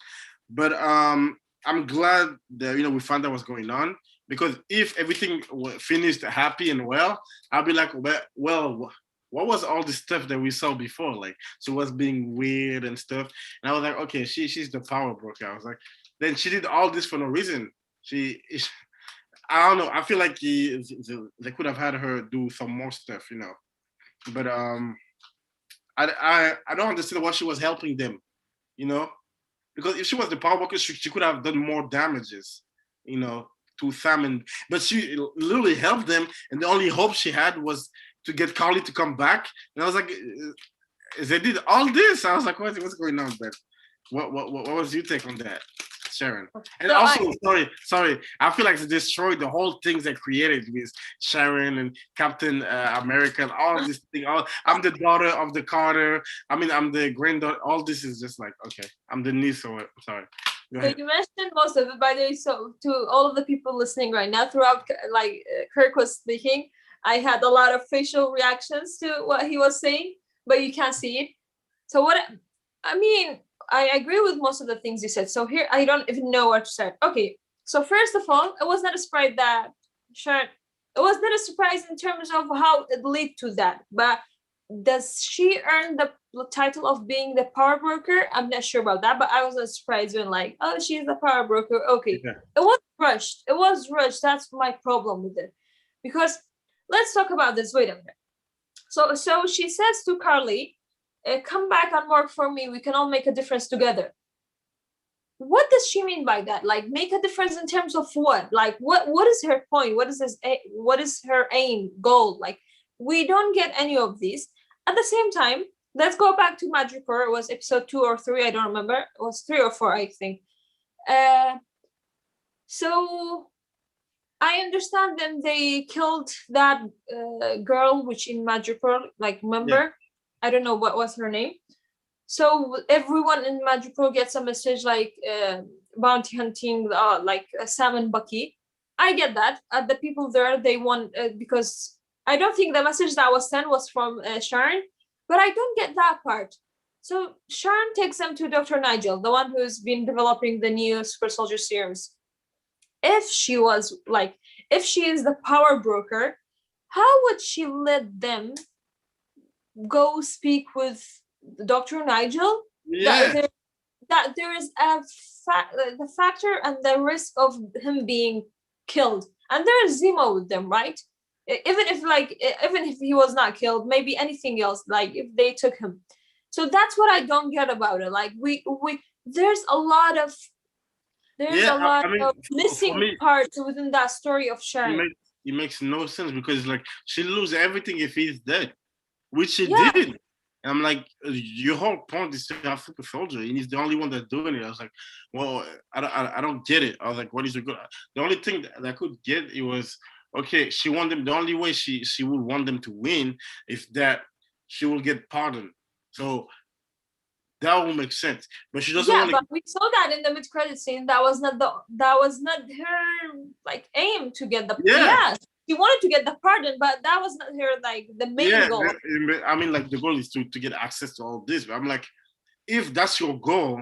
But I'm glad that we found out what's going on, because if everything finished happy and well, I'll be like, well, what was all the stuff that we saw before? Like, she was being weird and stuff, and I was like, okay, she's the power broker. I was like, then she did all this for no reason. I don't know. I feel like they could have had her do some more stuff, But I don't understand why she was helping them, because if she was the power broker, she could have done more damages, to Sam, but she literally helped them, and the only hope she had was to get Carly to come back. And I was like, they did all this. I was like, what's going on? But what was your take on that, Sharon? And so also, sorry, I feel like they destroyed the whole things they created with Sharon and Captain America and all this thing. I'm the daughter of the Carter. I mean, I'm the granddaughter. All this is just like, okay, I'm the niece. So I'm sorry. So you mentioned most of it, by the way. So to all of the people listening right now, throughout, like Kirk was speaking, I had a lot of facial reactions to what he was saying, but you can't see it. So I agree with most of the things you said. So here, I don't even know what to say. Okay, so first of all, it was not a surprise that Sharon. It was not a surprise in terms of how it led to that. But does she earn the title of being the power broker? I'm not sure about that, but I was surprised when like, oh, she's the power broker. Okay, yeah. It was rushed. That's my problem with it, because let's talk about this. Wait a minute. So she says to Carly, come back and work for me. We can all make a difference together. What does she mean by that? Like, make a difference in terms of what? Like, what is her point? What is her aim, goal? Like, we don't get any of these. At the same time, let's go back to Madripoor. It was episode 2 or 3. I don't remember. It was 3 or 4, I think. So I understand them. They killed that girl, which in Madripoor, like, remember? Yeah. I don't know what was her name. So everyone in Madripoor gets a message like bounty hunting, like Sam and Bucky. I get that. The people there, they want, because I don't think the message that was sent was from Sharon, but I don't get that part. So Sharon takes them to Dr. Nigel, the one who's been developing the new super soldier serums. If she is the power broker, how would she let them go speak with Dr. Nigel? Yeah. That there is the factor and the risk of him being killed. And there is Zemo with them, right? Even if he was not killed, maybe anything else, like if they took him. So that's what I don't get about it. Like there's a lot of missing parts within that story of Sharon. It makes no sense, because like she lose everything if he's dead, which she did. And I'm like, your whole point is to have super soldier, and he's the only one that's doing it. I was like, well, I don't get it. I was like, what is the good? The only thing that I could get, it was, okay, she want them. The only way she would want them to win is that she will get pardoned. So that will make sense. But she doesn't. Yeah, but we saw that in the mid-credit scene. That was not her like aim to get the. Yeah. She wanted to get the pardon, but that was not her like the main goal. I mean, like the goal is to get access to all this. But I'm like, if that's your goal,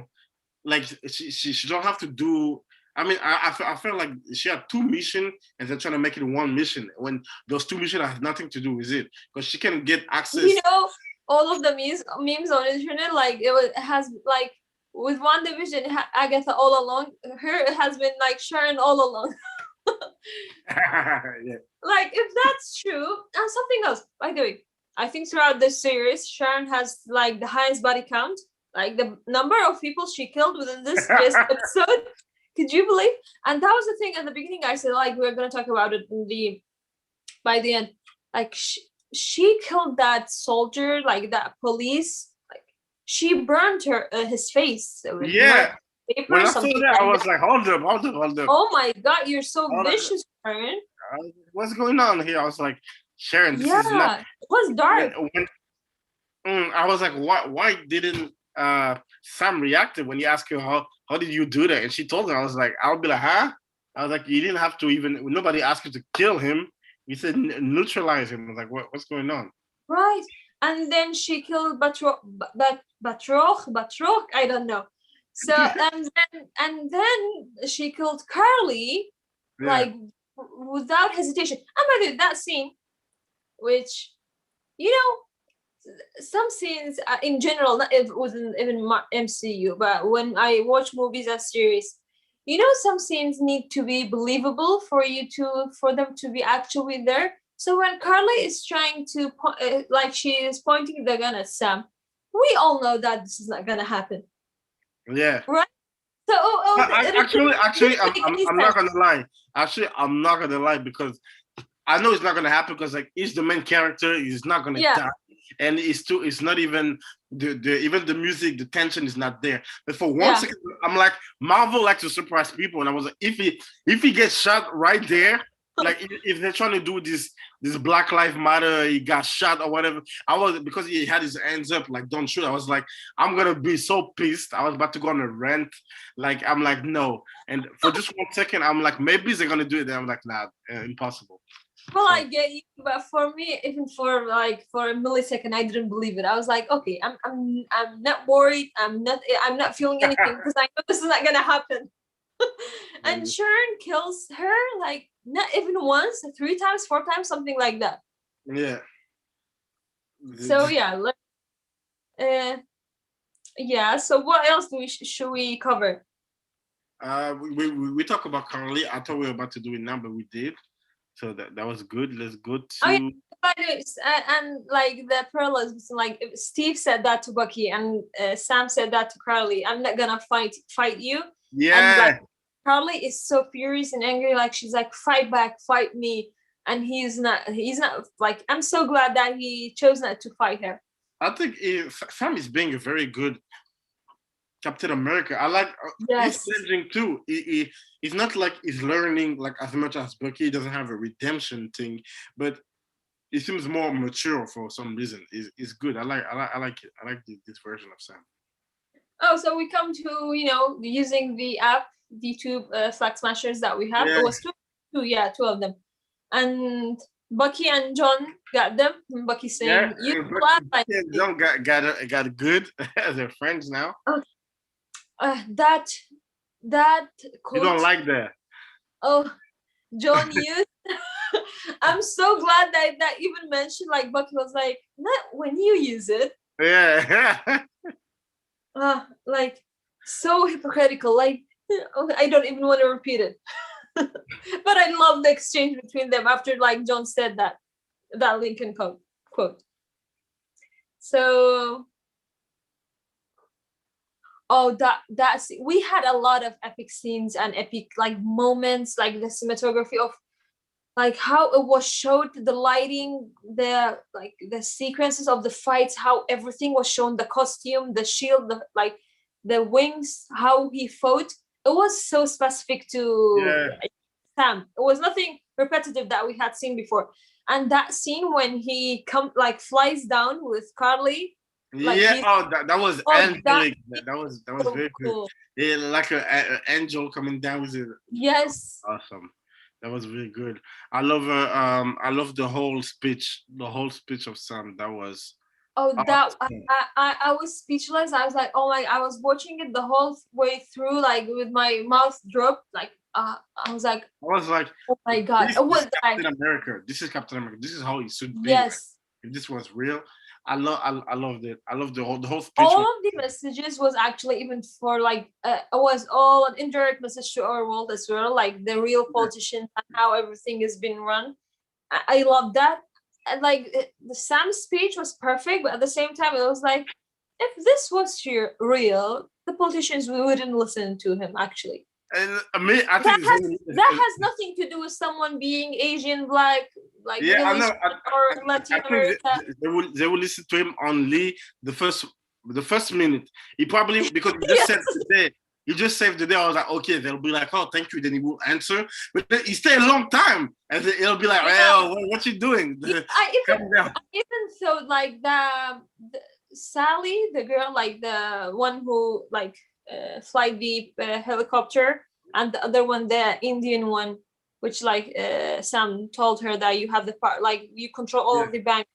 like she don't have to do. I mean, I felt like she had two missions and they're trying to make it one mission when those two missions have nothing to do with it because she can get access. You know, all of the memes on the internet, like it has like with one division, Agatha all along. Her has been like Sharon all along. Yeah. Like if that's true, and something else. By the way, I think throughout this series, Sharon has like the highest body count. Like the number of people she killed within this just episode. Could you believe? And that was the thing at the beginning. I said like we're gonna talk about it in the by the end. Like she killed that soldier, like that police. Like she burned his face with Yeah. paper When or I saw something that, I like was that. like, hold up. Oh my god, you're so Hold up. vicious, Sharon. What's going on here? I was like, Sharon, this is not. Yeah, it was dark. I was like, why didn't Sam reacted when he asked her how did you do that? And she told him, I was like, I'll be like, huh? I was like, you didn't have to even. Nobody asked you to kill him. You said neutralize him. I was like, what's going on? Right. And then she killed Batroch, I don't know. So and then she killed Carly, Yeah. like without hesitation. And by the way, that scene, which you know, some scenes in general, not within even MCU, but when I watch movies and series, you know, some scenes need to be believable for them to be actually there. So when Carly is trying to like she is pointing the gun at Sam, we all know that this is not gonna happen. Yeah. Right. So actually, I'm not gonna lie. Actually, I'm not gonna lie because I know it's not gonna happen because like he's the main character. He's not gonna die, and it's not even even the music, the tension is not there. But for one second, I'm like Marvel likes to surprise people, and I was like, if he gets shot right there, like if they're trying to do this Black Lives Matter, he got shot or whatever. I was because he had his hands up, like don't shoot. I was like, I'm gonna be so pissed. I was about to go on a rant. Like I'm like no, and for just 1 second, I'm like maybe they're gonna do it. Then I'm like nah, impossible. Well, I get you, but for me, even for a millisecond, I didn't believe it. I was like, okay, I'm not worried. I'm not feeling anything because I know this is not gonna happen. And Sharon kills her like not even once, 3 times, 4 times, something like that. Yeah. So yeah. So what else should we cover? We talk about Carly. I thought we were about to do it now, but we did. So that was good. Let's go to. Oh, yeah. By the way, and like the parallelism, like Steve said that to Bucky, and Sam said that to Carly. I'm not gonna fight you. Yeah. And like Carly is so furious and angry, like she's like, fight back, fight me. And he's not like, I'm so glad that he chose not to fight her. I think Sam is being a very good Captain America. I like he's changing too. He's not like he's learning like as much as Bucky. He doesn't have a redemption thing, but he seems more mature for some reason. It's good. I like it. I like this version of Sam. Oh, so we come to using the app, the two Flag Smashers that we have. It was two of them, and Bucky and John got them. And Bucky saying, "You John got good. They're friends now." That quote, you don't like that? Oh, John used. I'm so glad that even mentioned. Like Bucky was like, "Not when you use it." Yeah. Like so hypocritical. Like I don't even want to repeat it. But I love the exchange between them after like John said that Lincoln quote. So that's we had a lot of epic scenes and epic like moments, like the cinematography of like how it was showed, the lighting, the sequences of the fights, how everything was shown, the costume, the shield, the wings, how he fought. It was so specific to Sam. It was nothing repetitive that we had seen before. And that scene when he flies down with Carly. That was angelic. That was so very cool. Good. Yeah, like an angel coming down with it. Yes. Awesome. That was really good. I love I love the whole speech of Sam. That was Oh, that Awesome. I was speechless. I was like, oh my! I was watching it the whole way through, like with my mouth dropped. Like, I was like, I was like, oh my god! this It is was like, Captain America. This is Captain America. This is how it should be. Like, yes. if this was real, I loved it. I loved the whole speech. All of the messages was actually even for like it was all an indirect message to our world as well, like the real politicians and how everything is being run. I love that. And like the Sam's speech was perfect, but at the same time, it was like if this was here real, the politicians we wouldn't listen to him actually. And I That think has that has nothing to do with someone being Asian, black, like yeah, I Middle know. Eastern or I Latin think America. they will listen to him only the first minute. He probably because he just Yes. said today. He just saved the day. I was like, okay, they'll be like, oh, thank you. Then he will answer, but then he stay a long time, and then he'll be like, Yeah. well, what you doing? I even thought like the Sally, the girl, like the one who like fly the helicopter, and the other one, the Indian one, which like Sam told her that you have the part, like you control all Yeah. of the bank.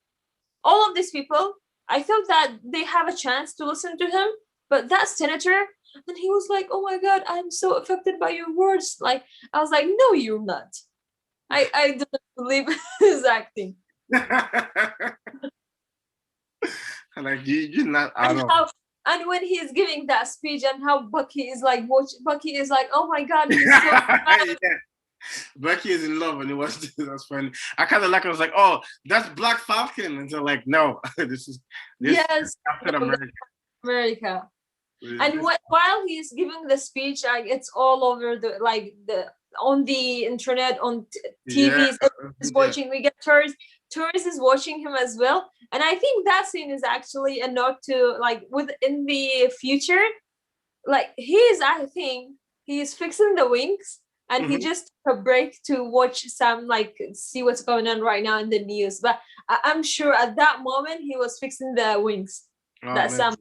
All of these people, I thought that they have a chance to listen to him, but that senator, and he was like, "Oh my god, I'm so affected by your words." Like I was like, "No, you're not." I didn't believe his acting. Like you're not. I And don't know. how, and when he is giving that speech and how Bucky is like Bucky is like, oh my god, he's so Yeah. Becky is in love, and it was that's funny. I kind of like. I was like, "Oh, that's Black Falcon," and they're like, "No, this is yes, Captain no, America." America. And while he's giving the speech, like it's all over the like the on the internet, on Yeah, TVs, is watching. We get tourists is watching him as well. And I think that scene is actually a note to like within the future, like I think he's fixing the wings, and he just took a break to watch some like see what's going on right now in the news. But I'm sure at that moment he was fixing the wings. oh That man, Sam.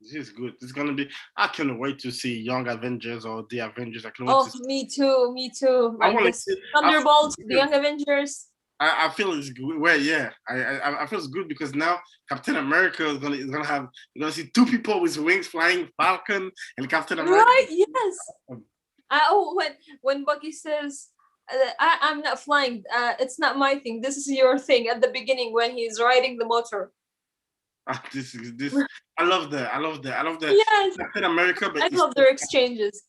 this is good. It's gonna be. I can't wait to see Young Avengers or the Avengers. I can wait to. Oh, me too. Me too. I Like want to this see. Thunderbolts, the Young Avengers. I feel it's good. Well, yeah, I feel it's good because now Captain America is gonna have you're gonna see two people with wings flying, Falcon and Captain America. Right? Yes. Oh, when Bucky says, I'm not flying. It's not my thing. This is your thing." At the beginning, when he's riding the motor. This. I love that. I love that. I love that. Yes. Captain America, but I love their exchanges.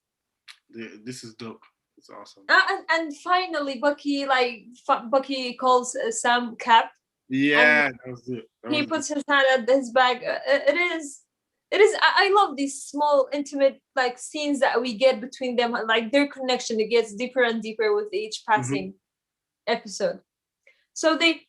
this is dope. It's awesome. And finally, Bucky calls Sam Cap. Yeah, that was it. He puts his hand at his back. It is. I love these small, intimate like scenes that we get between them. Like their connection, it gets deeper and deeper with each passing episode. So they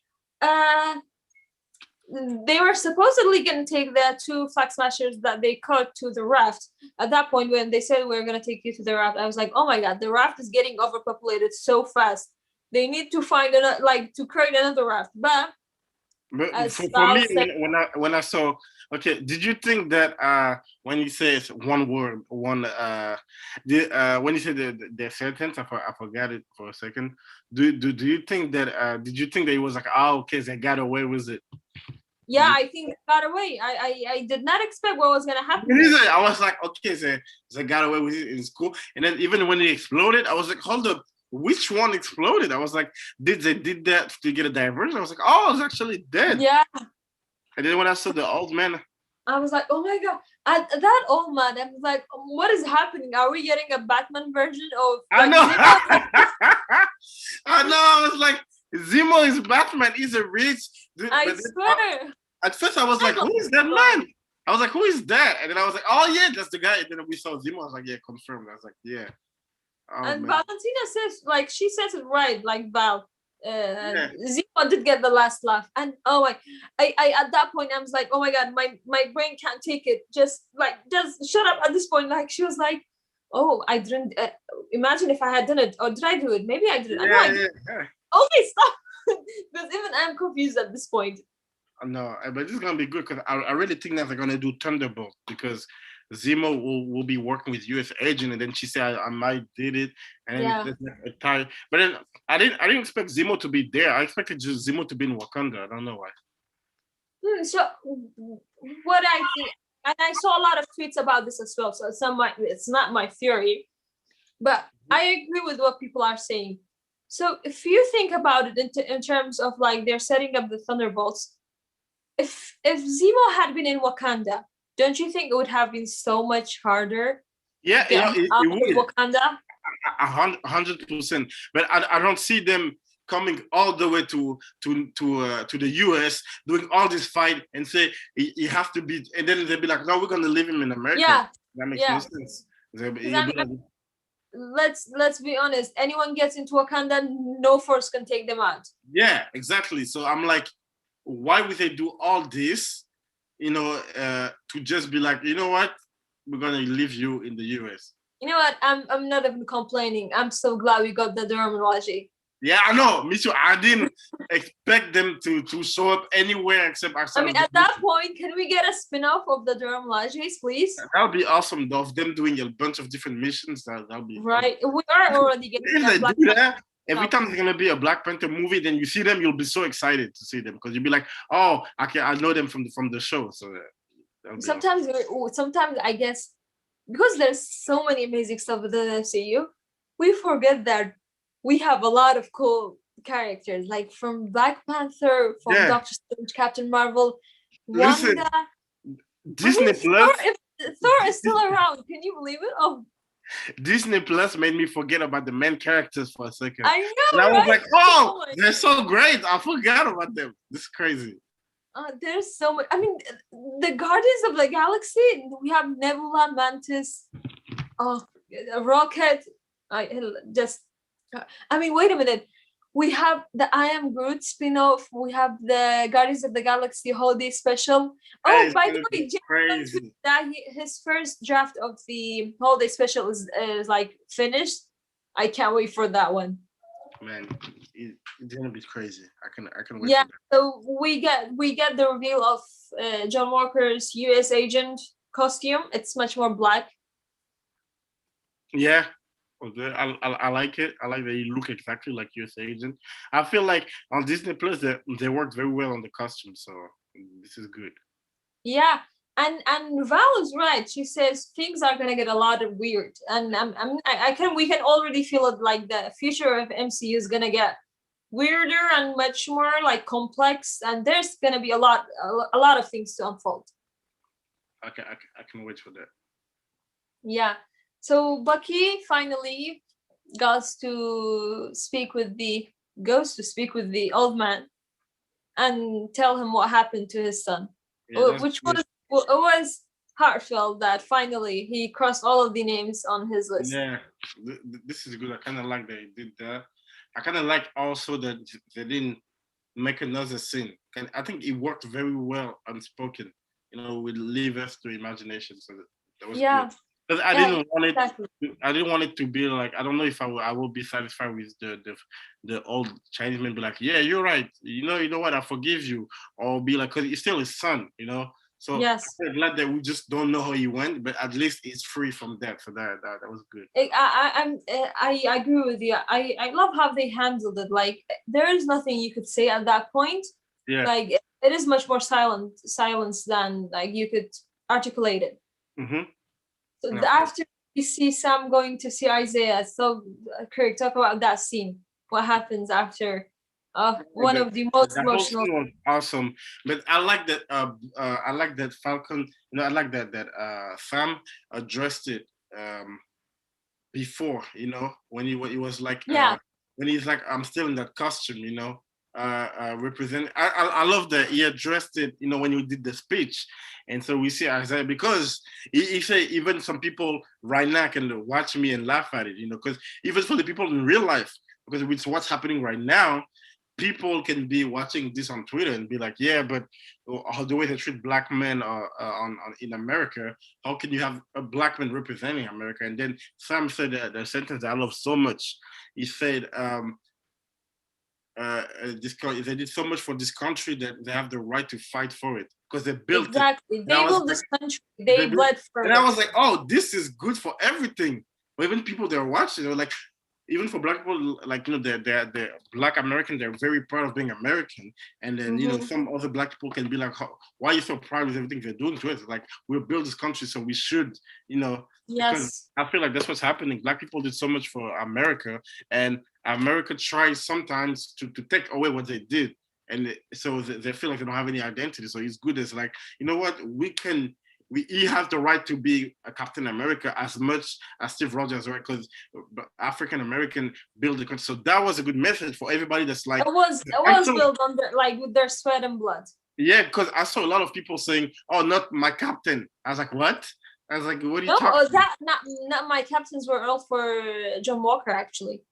were supposedly going to take the two flag smashers that they caught to the raft. At that point, when they said we're going to take you to the raft, I was like, oh my god, the raft is getting overpopulated so fast. They need to find to create another raft. But for me, when I saw, okay, did you think that when you say it's one word, when you say the sentence, I forgot it for a second. Do you think that did you think that it was like, oh, okay, they got away with it? Yeah, I think they got away. I did not expect what was gonna happen. I was like, okay, they got away with it in school, and then even when it exploded, I was like, hold up, which one exploded? I was like, did that to get a diversion? I was like, oh, it's actually dead. Yeah. And then when I saw the old man, I was like, oh my god, that old man. I was like, what is happening? Are we getting a Batman version of? I know. I know. I was like, Zemo is Batman. He's a rich. I swear. At first, I was like, who is that man? I was like, who is that? And then I was like, oh yeah, that's the guy. And then we saw Zemo. I was like, yeah, confirmed. I was like, yeah. Oh, and man. Valentina says, like, she says it right, like Val. Zemo did get the last laugh, and I at that point I was like, oh my god, my brain can't take it. Just shut up at this point. Like she was like, oh, I didn't imagine if I had done it, or did I do it? Maybe I didn't. Okay, stop. Because even I'm confused at this point. No, but this is gonna be good because I really think that they're gonna do Thunderbolt because Zemo will be working with U.S. agent, and then she said I might did it, and then but then I didn't expect Zemo to be there. I expected just Zemo to be in Wakanda. I don't know why. So what I think, and I saw a lot of tweets about this as well. So it's not my theory, but I agree with what people are saying. So if you think about it in terms of like they're setting up the Thunderbolts, if Zemo had been in Wakanda, don't you think it would have been so much harder to Yeah, get him out it of would. Wakanda? 100%. But I don't see them coming all the way to the US doing all this fight and say you have to be, and then they'll be like, no, we're gonna leave him in America. Yeah, That makes no yeah. sense. Because let's be honest. Anyone gets into Wakanda, no force can take them out. Yeah, exactly. So I'm like, why would they do all this? To just be like, you know what, we're gonna leave you in the US. You know what? I'm not even complaining. I'm so glad we got the terminology. Yeah, I know. Me too. I didn't expect them to show up anywhere except outside. I mean, at that point, can we get a spin-off of the terminologies, please? That would be awesome, though, of them doing a bunch of different missions. That'll be right. Fun. We are already getting if they do that. Every time there's gonna be a Black Panther movie, then you see them, you'll be so excited to see them because you'll be like, "Oh, I know them from the show." So sometimes, awesome. Sometimes I guess because there's so many amazing stuff within the MCU, we forget that we have a lot of cool characters, like from Black Panther, from Doctor Strange, Captain Marvel, Wanda. Disney Plus. Thor is still around. Can you believe it? Oh. Disney Plus made me forget about the main characters for a second. I know. And I was like, oh, they're so great. I forgot about them. This is crazy. There's so much. I mean, the Guardians of the Galaxy, we have Nebula, Mantis, Rocket. I mean, wait a minute. We have the I Am Groot spin-off. We have the Guardians of the Galaxy holiday special. Oh, by the way, crazy. That his first draft of the holiday special is like finished. I can't wait for that one. Man, it's gonna be crazy. I can wait. Yeah, so we get the reveal of John Walker's U.S. agent costume. It's much more black. Yeah. I like it. I like that you look exactly like U.S. agent. I feel like on Disney Plus they worked very well on the costume, so this is good. Yeah, and Val is right. She says things are gonna get a lot of weird, and we can already feel it. Like the future of MCU is gonna get weirder and much more like complex, and there's gonna be a lot of things to unfold. Okay, I can wait for that. Yeah. So Bucky finally goes to speak with the old man and tell him what happened to his son, which was heartfelt that finally he crossed all of the names on his list. Yeah, this is good. I kind of like that he did that. I kind of like also that they didn't make another scene. I think it worked very well unspoken. Would leave us to imagination. So that was good. Because I didn't want it to be like, I don't know if I will be satisfied with the old Chinese man be like, yeah, you're right. You know what? I forgive you. Or be like, because he's still his son, So yes. I'm glad that we just don't know how he went, but at least he's free from that. So that was good. I agree with you. I love how they handled it. Like there is nothing you could say at that point. Yeah. Like it is much more silence than like you could articulate it. Mm-hmm. So after we see Sam going to see Isaiah, so Kirk, talk about that scene. What happens after one of the most emotional? Was awesome, but I like that. I like that Falcon. I like that Sam addressed it before. When he was like, when he's like, I'm still in that costume. Represent. I love that he addressed it. When he did the speech. And so we see Isaiah because he say even some people right now can watch me and laugh at it, because even for the people in real life, because it's what's happening right now, people can be watching this on Twitter and be like, yeah, but the way they treat black men in America, how can you have a black man representing America? And then Sam said the sentence that I love so much. He said, they did so much for this country that they have the right to fight for it because they built exactly. It. They built this country. They bled for it. And I was like, oh, this is good for everything. But even people that are watching, they were like, even for black people, like they're black American, they're very proud of being American. And then Mm-hmm. some other black people can be like, why are you so proud with everything they're doing to us? Like, we'll build this country, so we should, because Yes. I feel like that's what's happening. Black people did so much for America, and America tries sometimes to take away what they did. And so they feel like they don't have any identity. So it's good as like, you know what, he has the right to be a Captain America as much as Steve Rogers, right? Because African American build the country. So that was a good message for everybody. That's like, It was built on like with their sweat and blood. yeah, because I saw a lot of people saying, "Oh, not my captain." I was like, "What?" I was like, "What are you No, talking?" that not my captains were all for John Walker actually.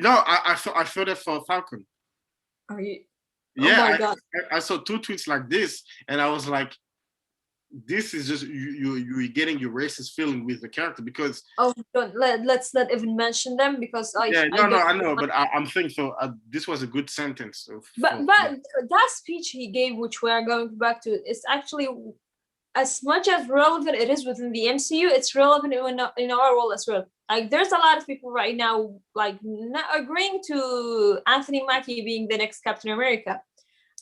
I felt it for Falcon. Are you? Oh Yeah, my God. I saw two tweets like this, and I was like, "This is just you getting your racist feeling with the character because." Oh, let's not even mention them because Yeah, I no, don't. I know, but I'm thinking so. This was a good sentence. But that speech he gave, which we are going back to, is actually as much as relevant it is within the MCU, it's relevant in our world as well. Like, there's a lot of people right now like not agreeing to Anthony Mackie being the next Captain America.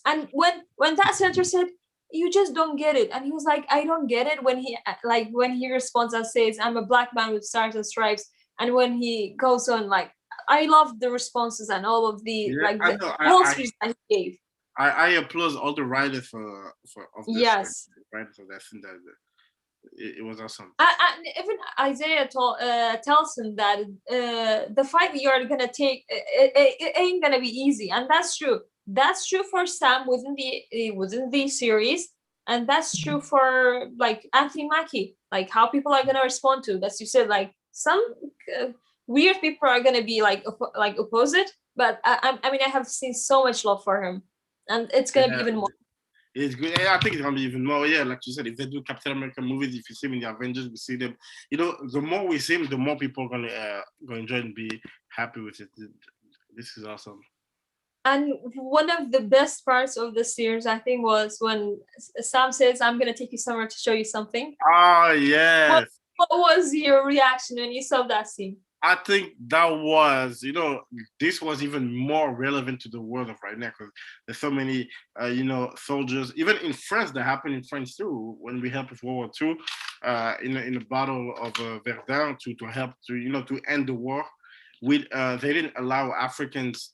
And when that senator said, "You just don't get it," and he was like, "I don't get it," when he responds and says, "I'm a black man with stars and stripes," and when he goes on, like, I love the responses and all of the yeah, like I the know. whole speech that he gave. I applaud all the writers for of this Yes. writers of that thing that it was awesome. And even Isaiah tells him that the fight that you're gonna take, it ain't gonna be easy, and that's true. That's true for Sam within the series, and that's true for like Anthony Mackie, like how people are gonna respond to. As you said, like some uh, weird people are gonna be like opposite, but I mean I have seen so much love for him, and it's gonna be Yeah, even more. it's good. Yeah, I think it's gonna be even more. Yeah, like you said, if they do Captain America movies, if you see them in the Avengers, we see them. The more we see them, the more people are gonna enjoy and be happy with it. This is awesome. And one of the best parts of the series, I think, was when Sam says, "I'm gonna take you somewhere to show you something." Oh What, yes. what was your reaction when you saw that scene? I think that was, this was even more relevant to the world of right now because there's so many, soldiers, even in France, that happened in France too, when we helped with World War II, in the Battle of Verdun to help to end the war. They didn't allow Africans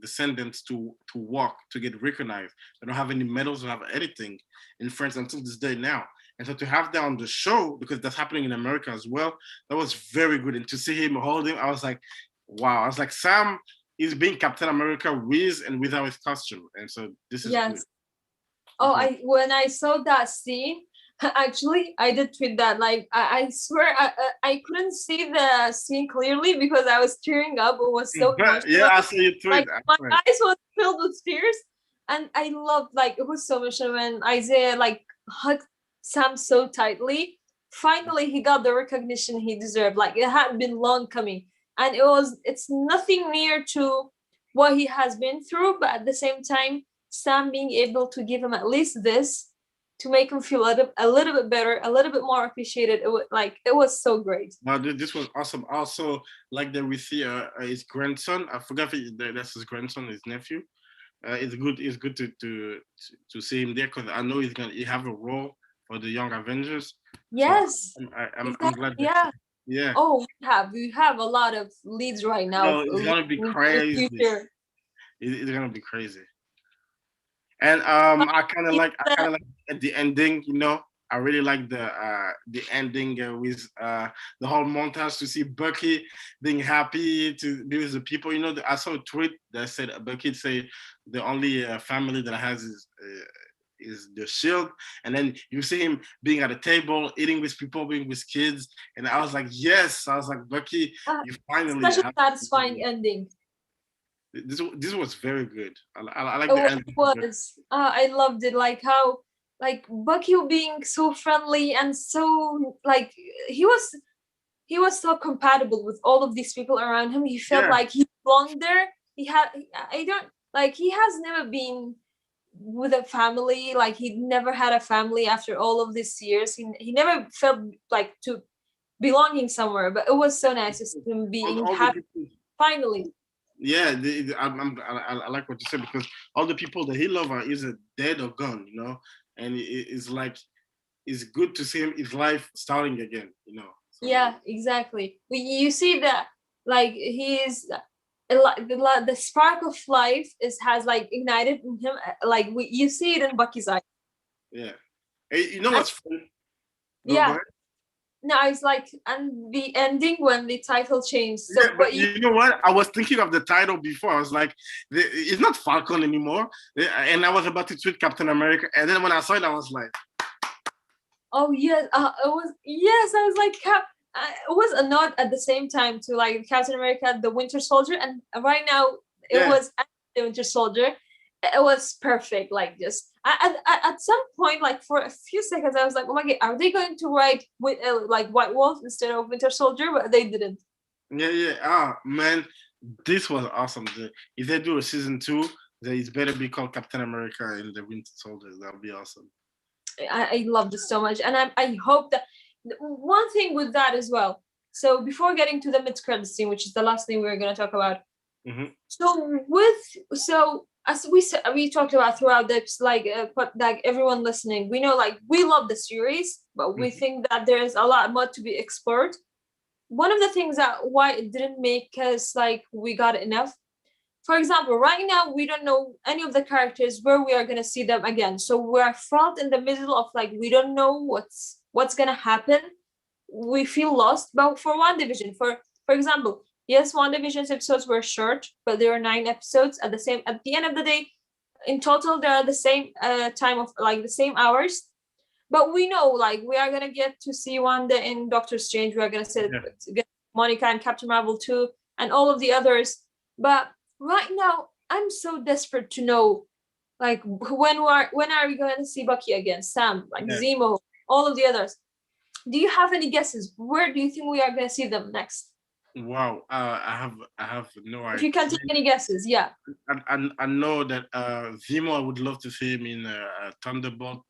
descendants to walk to get recognized. They don't have any medals, don't have anything in France until this day now. And so to have that on the show, because that's happening in America as well, that was very good. And to see him holding, I was like, wow. I was like, Sam is being Captain America with and without his costume. And so this is good. Yes. Oh, when I saw that scene, actually, I did tweet that. Like, I swear, I couldn't see the scene clearly because I was tearing up. It was so Yeah, emotional. I see you tweet. Like, my eyes was filled with tears, and I loved, like, it was so emotional when Isaiah like hugged Sam so tightly. Finally, he got the recognition he deserved. Like, it had been long coming, and it's nothing near to what he has been through, but at the same time, Sam being able to give him at least this to make him feel a little bit better, a little bit more appreciated. It was so great. Now, this was awesome. Also, like that we see his grandson. I forgot if that's his grandson, his nephew. It's good. It's good to see him there because I know he have a role for the Young Avengers. Yes, so I'm glad. Yeah. Yeah. Oh, we have a lot of leads right now. No, it's gonna be crazy. It's gonna be crazy. And I kind of like at the ending. I really like the ending with the whole montage to see Bucky being happy to be with the people. I saw a tweet that said Bucky say the only family that has is the Shield, and then you see him being at a table, eating with people, being with kids, and I was like, yes, I was like, Bucky, you finally. Such a satisfying ending. This was very good. I like the ending. It was. I loved it. Like how, like Bucky being so friendly and so like he was so compatible with all of these people around him. He felt like he belonged there. He has never been with a family. Like he never had a family after all of these years. He never felt like to belonging somewhere. But it was so nice to see him being happy. Finally. Yeah, I like what you said, because all the people that he loves are either dead or gone, and it's like it's good to see his life starting again, So Yeah, exactly. You see that, like, he's the spark of life has like ignited in him. Like you see it in Bucky's eyes. yeah. Hey, you know And what's funny? Go yeah, ahead. no, it's like, and the ending when the title changed. So, Yeah, but but you, you know what? I was thinking of the title before. I was like, it's not Falcon anymore. And I was about to tweet Captain America. And then when I saw it, I was like, oh yes, it was, yes, I was like, it was a nod at the same time to like Captain America, the Winter Soldier, and right now it yeah, was the Winter Soldier. It was perfect. Like, just at some point, like for a few seconds, I was like, oh my god, are they going to write with like White Wolf instead of Winter Soldier? But they didn't. yeah. Ah, man, this was awesome. If they do a season 2, then it better be called Captain America and the Winter Soldier. That would be awesome. I love this so much, and I hope that one thing with that as well. So before getting to the mid-credit scene, which is the last thing we're going to talk about, Mm-hmm. so as we talked about throughout this, like, but like everyone listening, we know, like, we love the series, but we Mm-hmm. think that there's a lot more to be explored. One of the things that why it didn't make us like we got enough, for example, right now we don't know any of the characters where we are going to see them again, so we're felt in the middle of, like, we don't know what's going to happen. We feel lost. But for WandaVision, for example, yes, WandaVision's episodes were short, but there are 9 episodes at the end of the day. In total, there are the same time of, like, the same hours. But we know, like, we are gonna get to see Wanda in Doctor Strange. We are gonna see get Monica and Captain Marvel too, and all of the others. But right now, I'm so desperate to know, like, when are we going to see Bucky again? Sam, like, Yeah. Zemo, all of the others. Do you have any guesses? Where do you think we are going to see them next? Wow. I have no If idea. you can take any guesses, yeah. I know that Zemo, I would love to see him in a Thunderbolt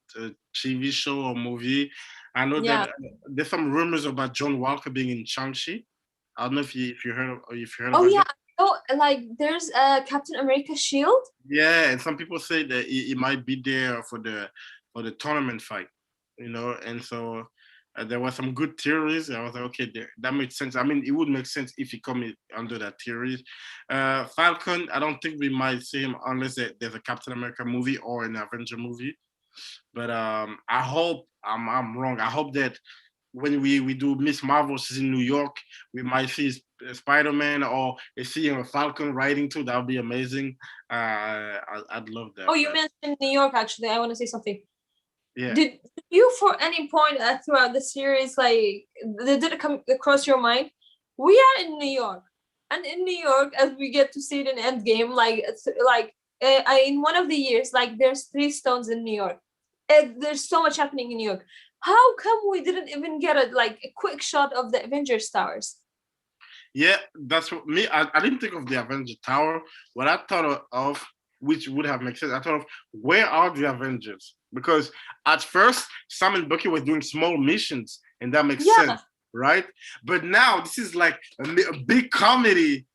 TV show or movie. I know that Yeah. there's some rumors about John Walker being in Shang-Chi. I don't know if you heard Oh about yeah. that. Oh, like, there's Captain America shield. Yeah, and some people say that he might be there for the tournament fight, and so there were some good theories. I was like, okay, that makes sense. I mean, it would make sense if he come under that theory. Falcon, I don't think we might see him unless there's a Captain America movie or an Avenger movie. But I hope I'm wrong. I hope that when we do Miss Marvel, she's in New York, we might see Spider-Man or see a Falcon riding too. That would be amazing. I'd love that. Oh, you But mentioned New York. Actually, I want to say something. yeah, Did you, for any point throughout the series, like, did it come across your mind? We are in New York, and in New York, as we get to see it in Endgame, like, it's like, in one of the years, like, there's 3 stones in New York. There's so much happening in New York. How come we didn't even get a quick shot of the Avengers Towers? yeah, that's what me. I didn't think of the Avenger Tower. What I thought of, which would have made sense, I thought of where are the Avengers? Because at first, Sam and Bucky were doing small missions, and that makes Yeah, sense, right? But now this is like a big comedy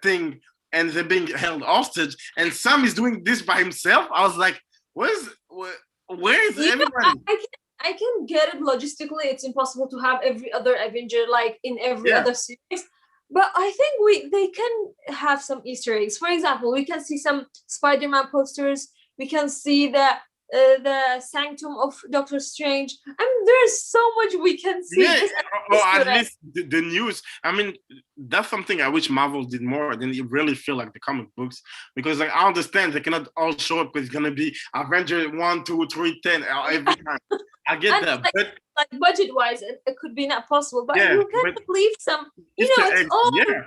thing, and they're being held hostage, and Sam is doing this by himself. I was like, where is everybody? I can get it logistically. It's impossible to have every other Avenger like in every Yeah, other series. But I think they can have some Easter eggs. For example, we can see some Spider-Man posters. We can see the Sanctum of Doctor Strange. I mean, there's so much we can see. yeah, Just an or Easter at egg. least the news. I mean, that's something I wish Marvel did more. Then you really feel like the comic books, because like I understand they cannot all show up because it's gonna be Avenger 1, 2, 3, 10 every time. I get And that, but like budget-wise, it could be not possible. But yeah, you can but leave some. Easter It's eggs, all yeah,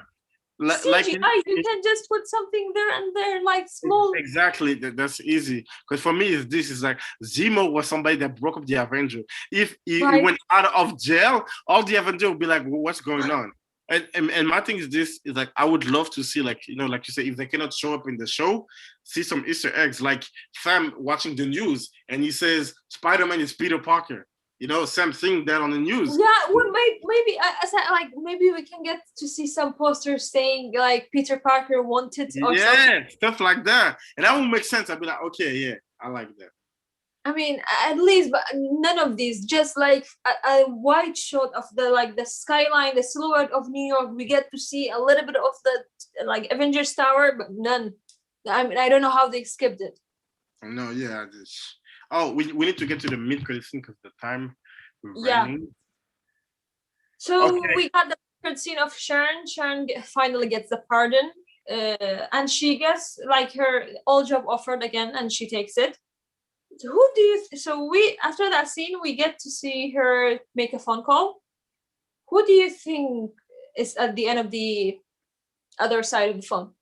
like CGI. You can just put something there and there, like small. exactly, that's easy. Because for me, this is like Zemo was somebody that broke up the Avenger. If he Right. went out of jail, all the Avenger would be like, well, what's going on? And my thing is this is like I would love to see, like, like you say, if they cannot show up in the show, see some Easter eggs, like Sam watching the news and he says Spider-Man is Peter Parker. Sam seeing that on the news. Yeah, well, maybe I said like maybe we can get to see some posters saying like Peter Parker wanted or something. Yeah, stuff like that, and that would make sense. I'd be like, okay, yeah, I like that. I mean, at least, but none of these. Just like a wide shot of the skyline, the silhouette of New York. We get to see a little bit of the like Avengers Tower, but none. I mean, I don't know how they skipped it. No, yeah. We need to get to the mid credit scene because the time we're running. So we got the third scene of Sharon. Sharon finally gets the pardon, and she gets like her old job offered again, and she takes it. Who do you? After that scene, we get to see her make a phone call. Who do you think is at the end of the other side of the phone?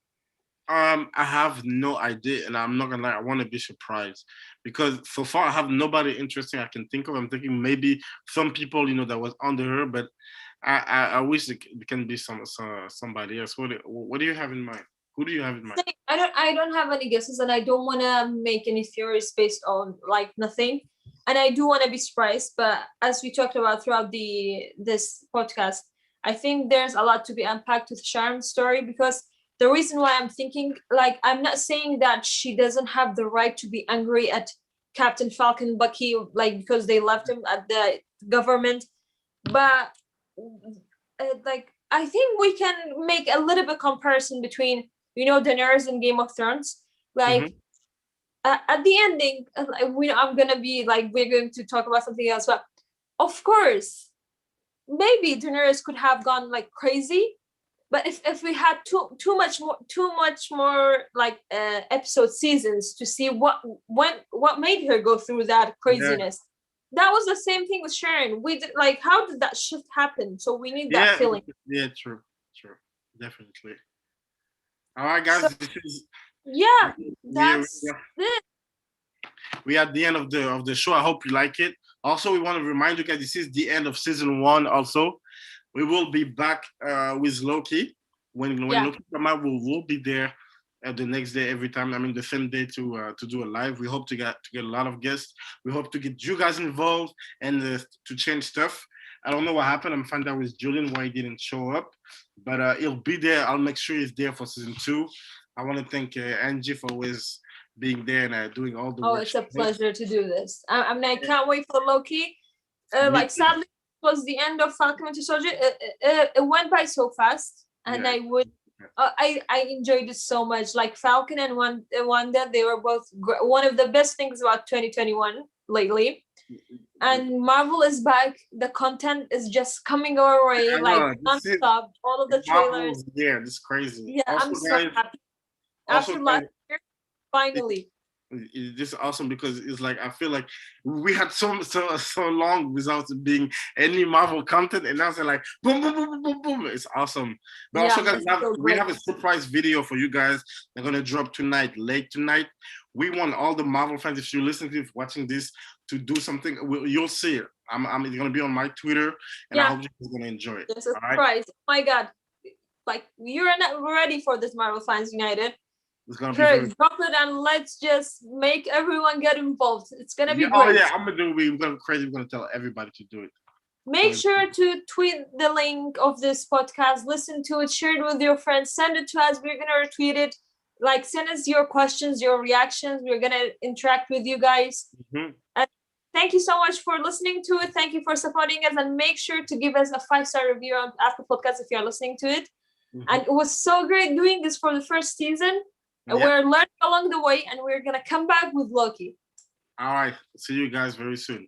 I have no idea, and I'm not gonna lie. I want to be surprised because so far I have nobody interesting I can think of. I'm thinking maybe some people that was under her, but I wish it can be somebody else. What do you have in mind? Who do you have in mind? I don't have any guesses, and I don't want to make any theories based on like nothing. And I do want to be surprised, but as we talked about throughout this podcast, I think there's a lot to be unpacked with Sharon's story, because the reason why I'm thinking, like, I'm not saying that she doesn't have the right to be angry at Captain Falcon, Bucky, like, because they left him at the government, but like, I think we can make a little bit comparison between Daenerys in Game of Thrones. Like, at the ending, I'm gonna be like, we're going to talk about something else, but of course, maybe Daenerys could have gone like crazy, but if we had too much more like episode seasons to see what made her go through that craziness. That was the same thing with Sharon. We did, like, how did that shift happen? So we need that feeling. Yeah, true, definitely. All right, guys. That's it. We are at the end of the show. I hope you like it. Also, we want to remind you guys, this is the end of season 1. Also, we will be back with Loki. When Loki come out, we'll be there the next day every time. I mean, the same day to do a live. We hope to get a lot of guests. We hope to get you guys involved and to change stuff. I don't know what happened. I'm finding out with Julian why he didn't show up, but he'll be there. I'll make sure he's there for season 2. I want to thank Angie for always being there and doing all the work. It's a pleasure to do this. I mean, I can't wait for Loki. Like, sadly, it was the end of Falcon Winter Soldier. It went by so fast, and I enjoyed it so much. Like, Falcon and Wanda, they were both one of the best things about 2021 lately. And Marvel is back. The content is just coming our way, like non-stop. All of the trailers. Yeah, it's crazy. Yeah, also, I'm so happy. After last year, finally. It's just awesome because it's like I feel like we had so long without being any Marvel content, and now it's like boom, boom, boom, boom, boom. It's awesome. But also, guys, we have a surprise video for you guys. They're gonna drop late tonight. We want all the Marvel fans, if you're listening to watching this, to do something. You'll see it. It's gonna be on my Twitter, and I hope you're gonna enjoy it. It's a surprise. Right? Oh my God! Like, you're not ready for this, Marvel Fans United. It's gonna be drop it and let's just make everyone get involved. It's gonna be great. Oh yeah, I'm gonna do it. We're gonna crazy. We're gonna tell everybody to do it. Make sure to tweet the link of this podcast, listen to it, share it with your friends, send it to us. We're gonna retweet it. Like, send us your questions, your reactions. We're gonna interact with you guys. And thank you so much for listening to it. Thank you for supporting us, and make sure to give us a 5-star review on Apple Podcasts if you are listening to it. And it was so great doing this for the first season. We're learning along the way, and we're going to come back with Loki. All right. See you guys very soon.